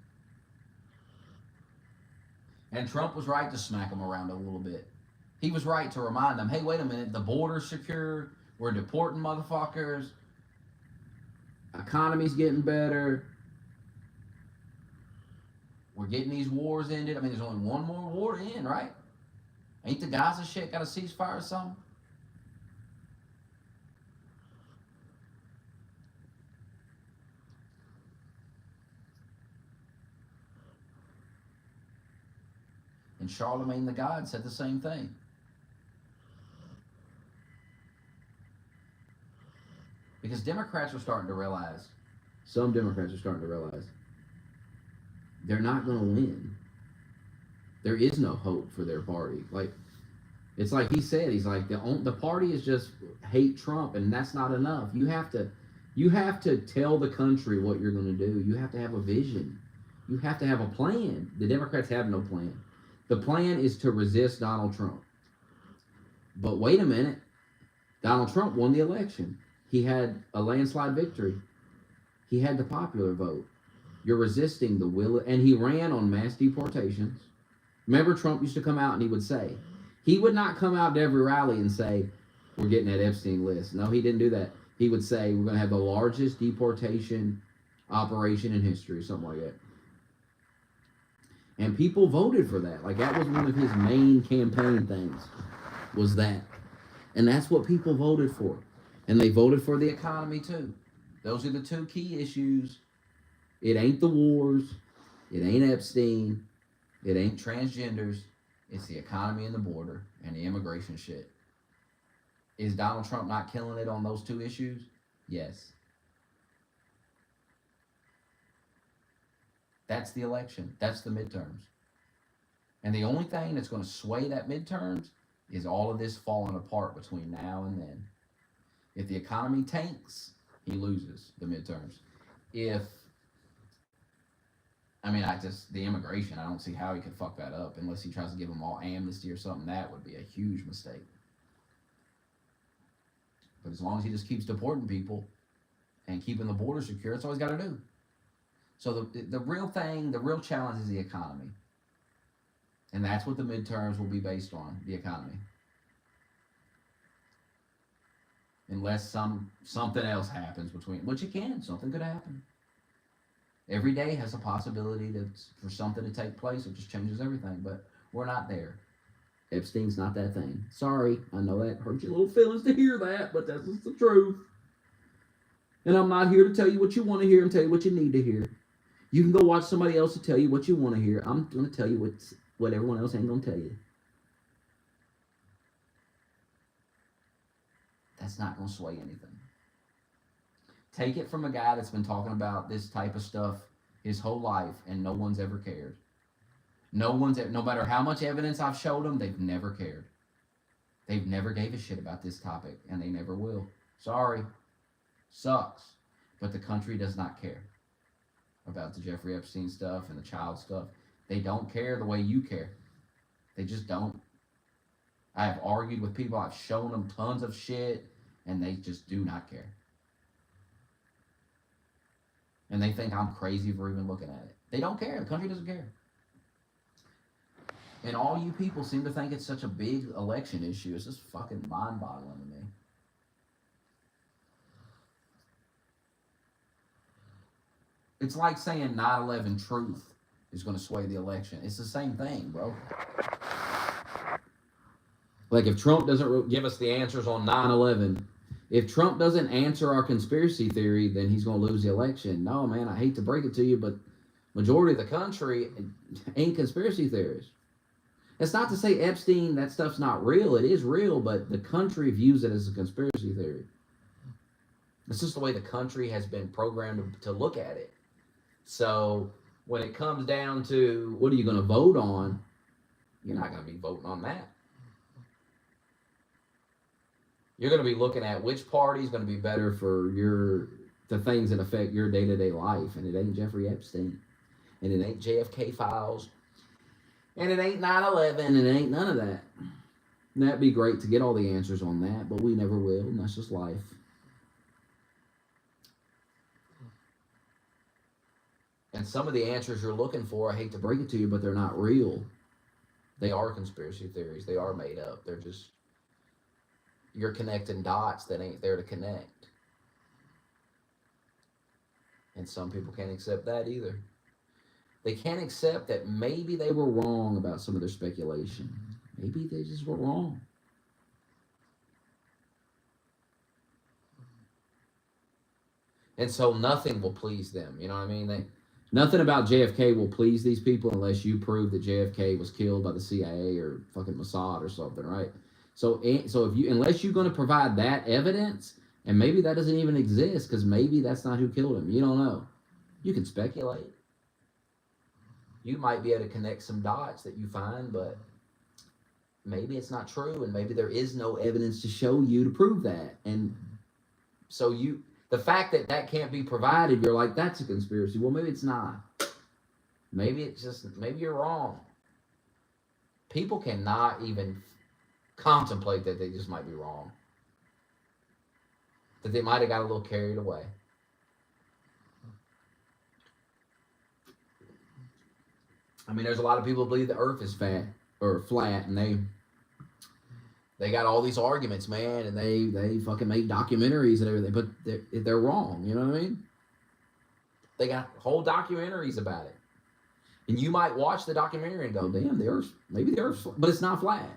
And Trump was right to smack them around a little bit. He was right to remind them, hey, wait a minute, the border's secure. We're deporting motherfuckers. Economy's getting better. We're getting these wars ended. I mean, there's only one more war to end, right? Ain't the Gaza shit got a ceasefire or something? And Charlemagne the God said the same thing. Because Democrats are starting to realize, some Democrats are starting to realize, they're not going to win. There is no hope for their party. Like, it's like he said, he's like, the party is just hate Trump, and that's not enough. You have to tell the country what you're going to do. You have to have a vision. You have to have a plan. The Democrats have no plan. The plan is to resist Donald Trump. But wait a minute. Donald Trump won the election. He had a landslide victory. He had the popular vote. You're resisting the will, and he ran on mass deportations. Remember, Trump used to come out and he would say, he would not come out to every rally and say, we're getting that Epstein list. No, he didn't do that. He would say, we're going to have the largest deportation operation in history, something like that. And people voted for that. Like, that was one of his main campaign things, was that. And that's what people voted for. And they voted for the economy, too. Those are the two key issues. It ain't the wars. It ain't Epstein. It ain't transgenders. It's the economy and the border and the immigration shit. Is Donald Trump not killing it on those two issues? Yes. That's the election. That's the midterms. And the only thing that's going to sway that midterms is all of this falling apart between now and then. If the economy tanks, he loses the midterms. The immigration, I don't see how he could fuck that up unless he tries to give them all amnesty or something. That would be a huge mistake. But as long as he just keeps deporting people and keeping the border secure, that's all he's got to do. So the real thing, the real challenge is the economy. And that's what the midterms will be based on, the economy. Unless something else happens between, which it can, something could happen. Every day has a possibility for something to take place. It just changes everything, but we're not there. Epstein's not that thing. Sorry, I know that hurts your little feelings to hear that, but that's just the truth. And I'm not here to tell you what you want to hear and tell you what you need to hear. You can go watch somebody else to tell you what you want to hear. I'm going to tell you what everyone else ain't going to tell you. That's not going to sway anything. Take it from a guy that's been talking about this type of stuff his whole life, and no one's ever cared. No matter how much evidence I've showed them, they've never cared. They've never gave a shit about this topic, and they never will. Sorry. Sucks. But the country does not care about the Jeffrey Epstein stuff and the child stuff. They don't care the way you care. They just don't. I have argued with people. I've shown them tons of shit, and they just do not care. And they think I'm crazy for even looking at it. They don't care. The country doesn't care. And all you people seem to think it's such a big election issue. It's just fucking mind-boggling to me. It's like saying 9/11 truth is going to sway the election. It's the same thing, bro. Like, if Trump doesn't give us the answers on 9/11, if Trump doesn't answer our conspiracy theory, then he's going to lose the election. No, man, I hate to break it to you, but majority of the country ain't conspiracy theorists. It's not to say Epstein, that stuff's not real. It is real, but the country views it as a conspiracy theory. It's just the way the country has been programmed to look at it. So when it comes down to what are you going to vote on, you're not going to be voting on that. You're going to be looking at which party is going to be better for the things that affect your day-to-day life. And it ain't Jeffrey Epstein. And it ain't JFK files. And it ain't 9/11. And it ain't none of that. And that'd be great to get all the answers on that. But we never will. And that's just life. And some of the answers you're looking for, I hate to break it to you, but they're not real. They are conspiracy theories. They are made up. They're just, you're connecting dots that ain't there to connect. And some people can't accept that either. They can't accept that maybe they were wrong about some of their speculation. Maybe they just were wrong. And so nothing will please them. You know what I mean? Nothing about JFK will please these people unless you prove that JFK was killed by the CIA or fucking Mossad or something, right? So if you, unless you're going to provide that evidence, and maybe that doesn't even exist because maybe that's not who killed him. You don't know. You can speculate. You might be able to connect some dots that you find, but maybe it's not true, and maybe there is no evidence to show you to prove that. And so the fact that that can't be provided, you're like, that's a conspiracy. Well, maybe it's not. Maybe it's just, maybe you're wrong. People cannot even contemplate that they just might be wrong. That they might have got a little carried away. I mean, there's a lot of people who believe the earth is fat or flat, and they got all these arguments, man, and they fucking make documentaries and everything, but they're wrong. You know what I mean? They got whole documentaries about it, and you might watch the documentary and go, "Damn, maybe the Earth's," but it's not flat.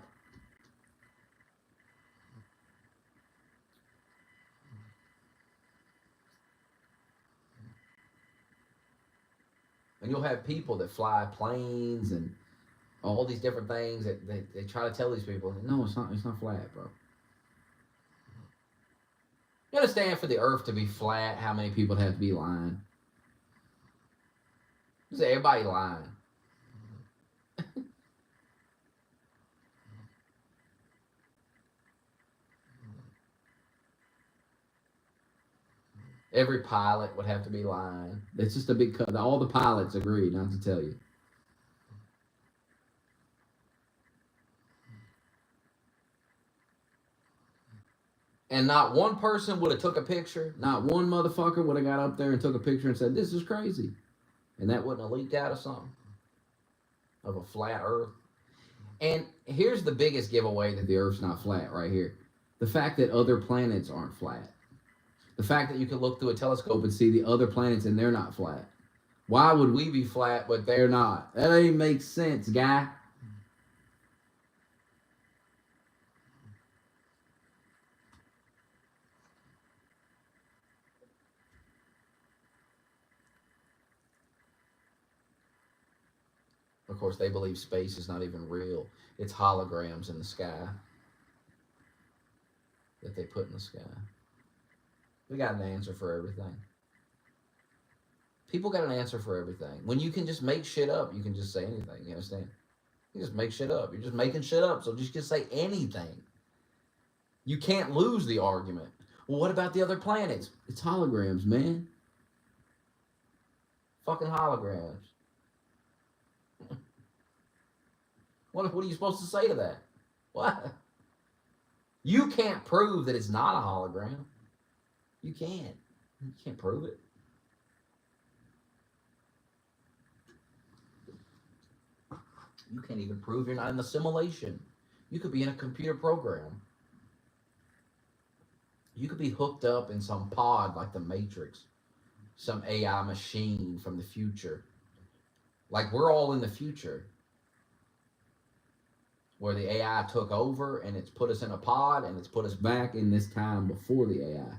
And you'll have people that fly planes and all these different things that they try to tell these people, no, it's not flat, bro. You understand, for the earth to be flat, how many people have to be lying? Is everybody lying? Every pilot would have to be lying. It's just a big cut. All the pilots agree not to tell you. And not one person would have took a picture. Not one motherfucker would have got up there and took a picture and said, this is crazy. And that wouldn't have leaked out of something. Of a flat earth. And here's the biggest giveaway that the earth's not flat right here. The fact that other planets aren't flat. The fact that you can look through a telescope and see the other planets and they're not flat. Why would we be flat but they're not? That ain't make sense, guy. Of course, they believe space is not even real. It's holograms in the sky that they put in the sky. We got an answer for everything. People got an answer for everything. When you can just make shit up, you can just say anything. You understand? You just make shit up. You're just making shit up. So just say anything. You can't lose the argument. Well, what about the other planets? It's holograms, man. Fucking holograms. What are you supposed to say to that? What? You can't prove that it's not a hologram. You can't. You can't prove it. You can't even prove you're not in the simulation. You could be in a computer program. You could be hooked up in some pod like the Matrix. Some AI machine from the future. Like we're all in the future. Where the AI took over and it's put us in a pod and it's put us back in this time before the AI.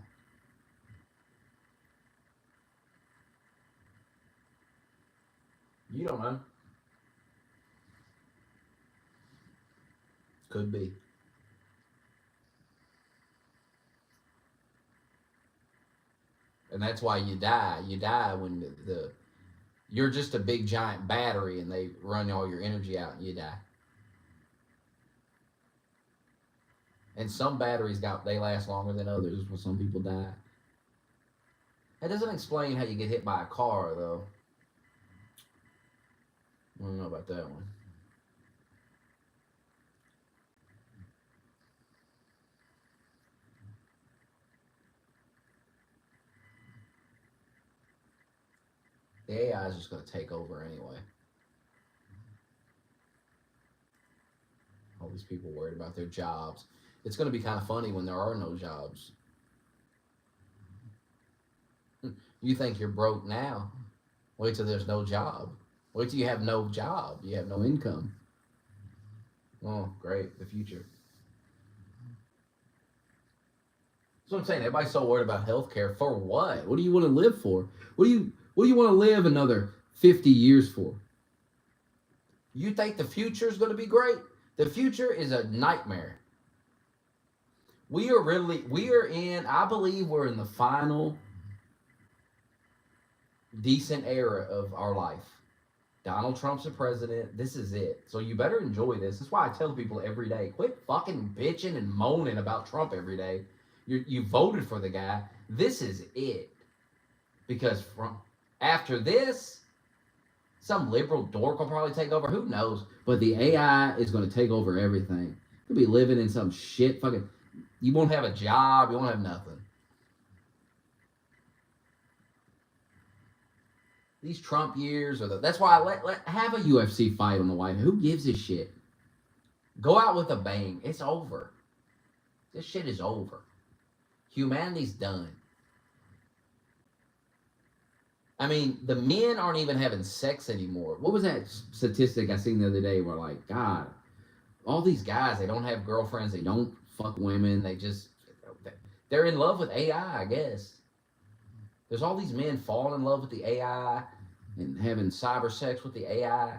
You don't know. Could be. And that's why you die. You die when you're just a big giant battery and they run all your energy out and you die. And some batteries they last longer than others when some people die. That doesn't explain how you get hit by a car, though. I don't know about that one. The AI is just going to take over anyway. these people worried about their jobs. It's going to be kind of funny when there are no jobs. You think you're broke now. Wait till there's no job. Wait till you have no job. You have no income. Oh, great. The future. That's what I'm saying. Everybody's so worried about healthcare. For what? What do you want to live for? What do you want to live another 50 years for? You think the future is going to be great? The future is a nightmare. I believe we're in the final decent era of our life. Donald Trump's the president. This is it. So you better enjoy this. That's why I tell people every day, quit fucking bitching and moaning about Trump every day. You voted for the guy. This is it. Because after this, some liberal dork will probably take over. Who knows? But the AI is going to take over everything. You'll be living in some shit fucking... You won't have a job. You won't have nothing. These Trump years that's why I have a UFC fight on the White House. Who gives a shit? Go out with a bang. It's over. This shit is over. Humanity's done. I mean, the men aren't even having sex anymore. What was that statistic I seen the other day where, like, God, all these guys, they don't have girlfriends, they don't fuck women, they're in love with AI, I guess. There's all these men falling in love with the AI and having cyber sex with the AI.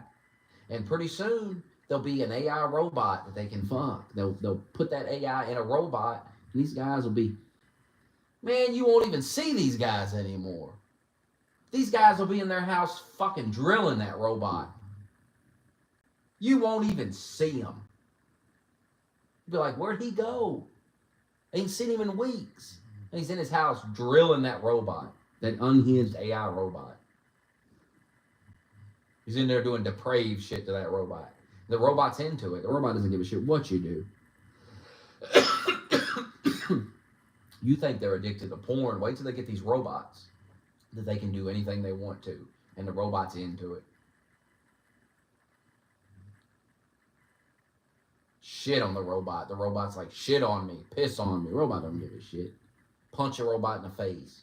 And pretty soon, there'll be an AI robot that they can fuck. They'll put that AI in a robot, and these guys will be... Man, you won't even see these guys anymore. These guys will be in their house fucking drilling that robot. You won't even see him. You'll be like, where'd he go? I ain't seen him in weeks. And he's in his house drilling that robot. That unhinged AI robot. He's in there doing depraved shit to that robot. The robot's into it. The robot doesn't give a shit what you do. You think they're addicted to porn. Wait till they get these robots that they can do anything they want to. And the robot's into it. Shit on the robot. The robot's like, shit on me. Piss on me. The robot don't give a shit. Punch a robot in the face.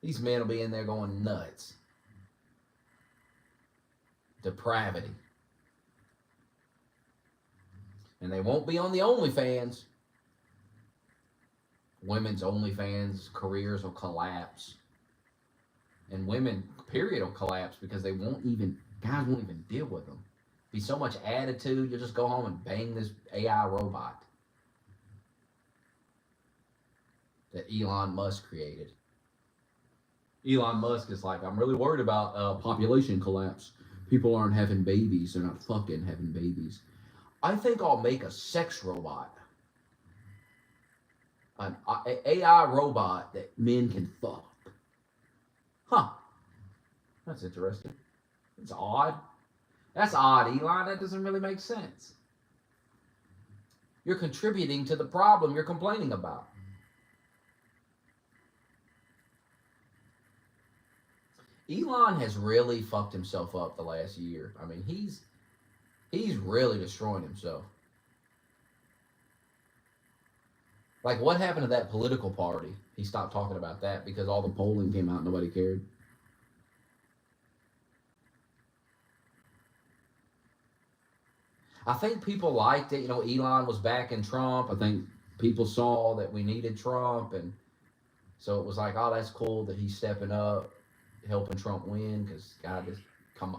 These men will be in there going nuts. Depravity. And they won't be on the OnlyFans. Women's OnlyFans careers will collapse. And women, period, will collapse because guys won't even deal with them. Be so much attitude, you'll just go home and bang this AI robot that Elon Musk created. Elon Musk is like, I'm really worried about population collapse. People aren't having babies. They're not fucking having babies. I think I'll make a sex robot. An AI robot that men can fuck. Huh. That's interesting. It's odd. That's odd, Elon. That doesn't really make sense. You're contributing to the problem you're complaining about. Elon has really fucked himself up the last year. I mean, he's really destroying himself. Like, what happened to that political party? He stopped talking about that because all the polling came out and nobody cared. I think people liked it. You know, Elon was backing Trump. I think people saw that we needed Trump. And so it was like, oh, that's cool that he's stepping up, helping Trump win because God,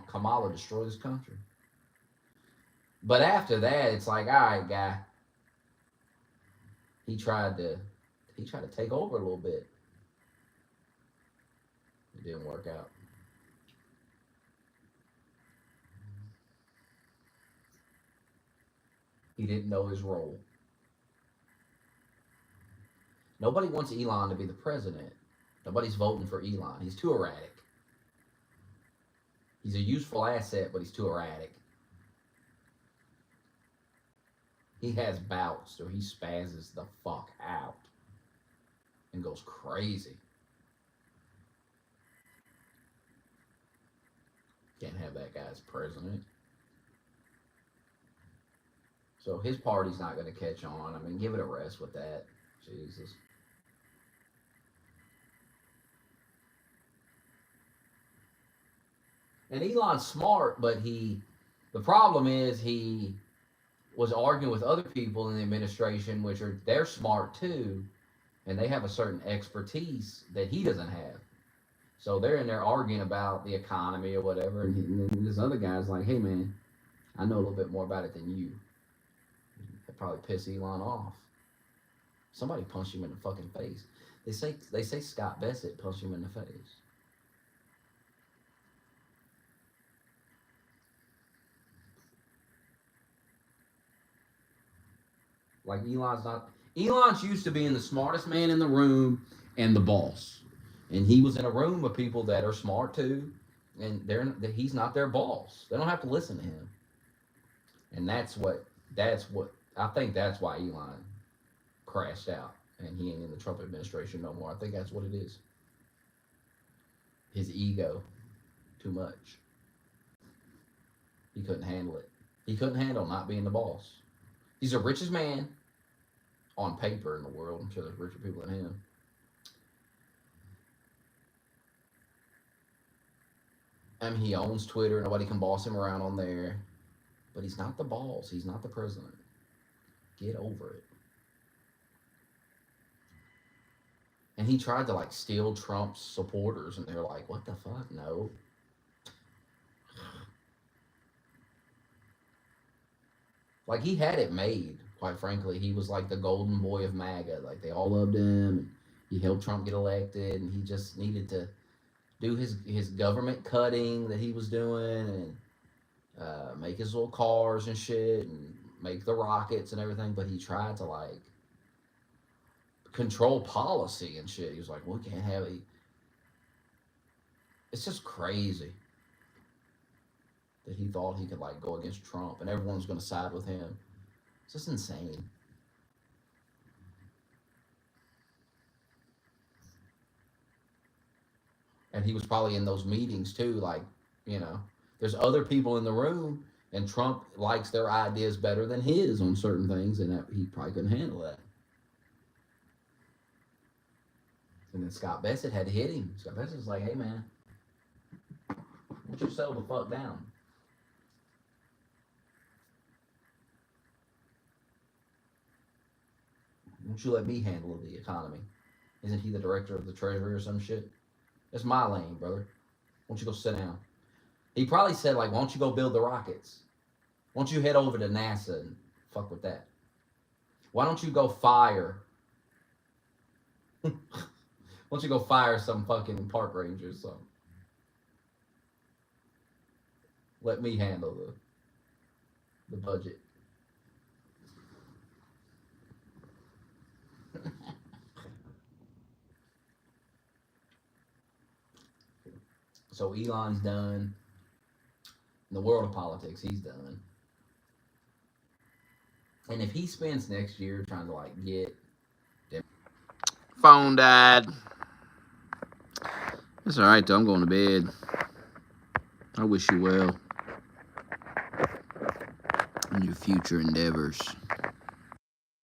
Kamala destroyed this country. But after that, it's like, all right, guy. He tried to take over a little bit. It didn't work out. He didn't know his role. Nobody wants Elon to be the president. Nobody's voting for Elon. He's too erratic. He's a useful asset, but he's too erratic. He has bouts where he spazzes the fuck out and goes crazy. Can't have that guy as president. So his party's not going to catch on. I mean, give it a rest with that. Jesus. And Elon's smart, but the problem is he was arguing with other people in the administration, they're smart too, and they have a certain expertise that he doesn't have. So they're in there arguing about the economy or whatever, and then this other guy's like, "Hey man, I know a little bit more about it than you." That probably piss Elon off. Somebody punched him in the fucking face. They say Scott Bassett punched him in the face. Like Elon's used to being the smartest man in the room and the boss. And he was in a room with people that are smart too, and he's not their boss. They don't have to listen to him. And that's what I think that's why Elon crashed out and he ain't in the Trump administration no more. I think that's what it is. His ego, too much. He couldn't handle it. He couldn't handle not being the boss. He's the richest man on paper in the world. I'm sure there's richer people than him. I mean, he owns Twitter. Nobody can boss him around on there. But he's not the boss. He's not the president. Get over it. And he tried to like steal Trump's supporters, and they're like, "What the fuck? No." Like, he had it made, quite frankly. He was like the golden boy of MAGA. Like, they all loved him. He helped Trump get elected, and he just needed to do his government cutting that he was doing, and make his little cars and shit, and make the rockets and everything. But he tried to like control policy and shit. He was like, "We can't have it." It's just crazy that he thought he could like go against Trump and everyone's going to side with him. It's just insane. And he was probably in those meetings too, like, there's other people in the room, and Trump likes their ideas better than his on certain things, and he probably couldn't handle that. And then Scott Bassett had to hit him. Scott Bassett was like, "Hey man, why don't you settle the fuck down? Why don't you let me handle the economy? Isn't he the director of the Treasury or some shit? That's my lane, brother. Why don't you go sit down?" He probably said, like, "Why don't you go build the rockets? Why don't you head over to NASA and fuck with that? Why don't you go fire? Why don't you go fire some fucking park rangers or something? Let me handle the budget." So Elon's done. In the world of politics, he's done. And if he spends next year trying to like get phone died. It's alright though, I'm going to bed. I wish you well in your future endeavors.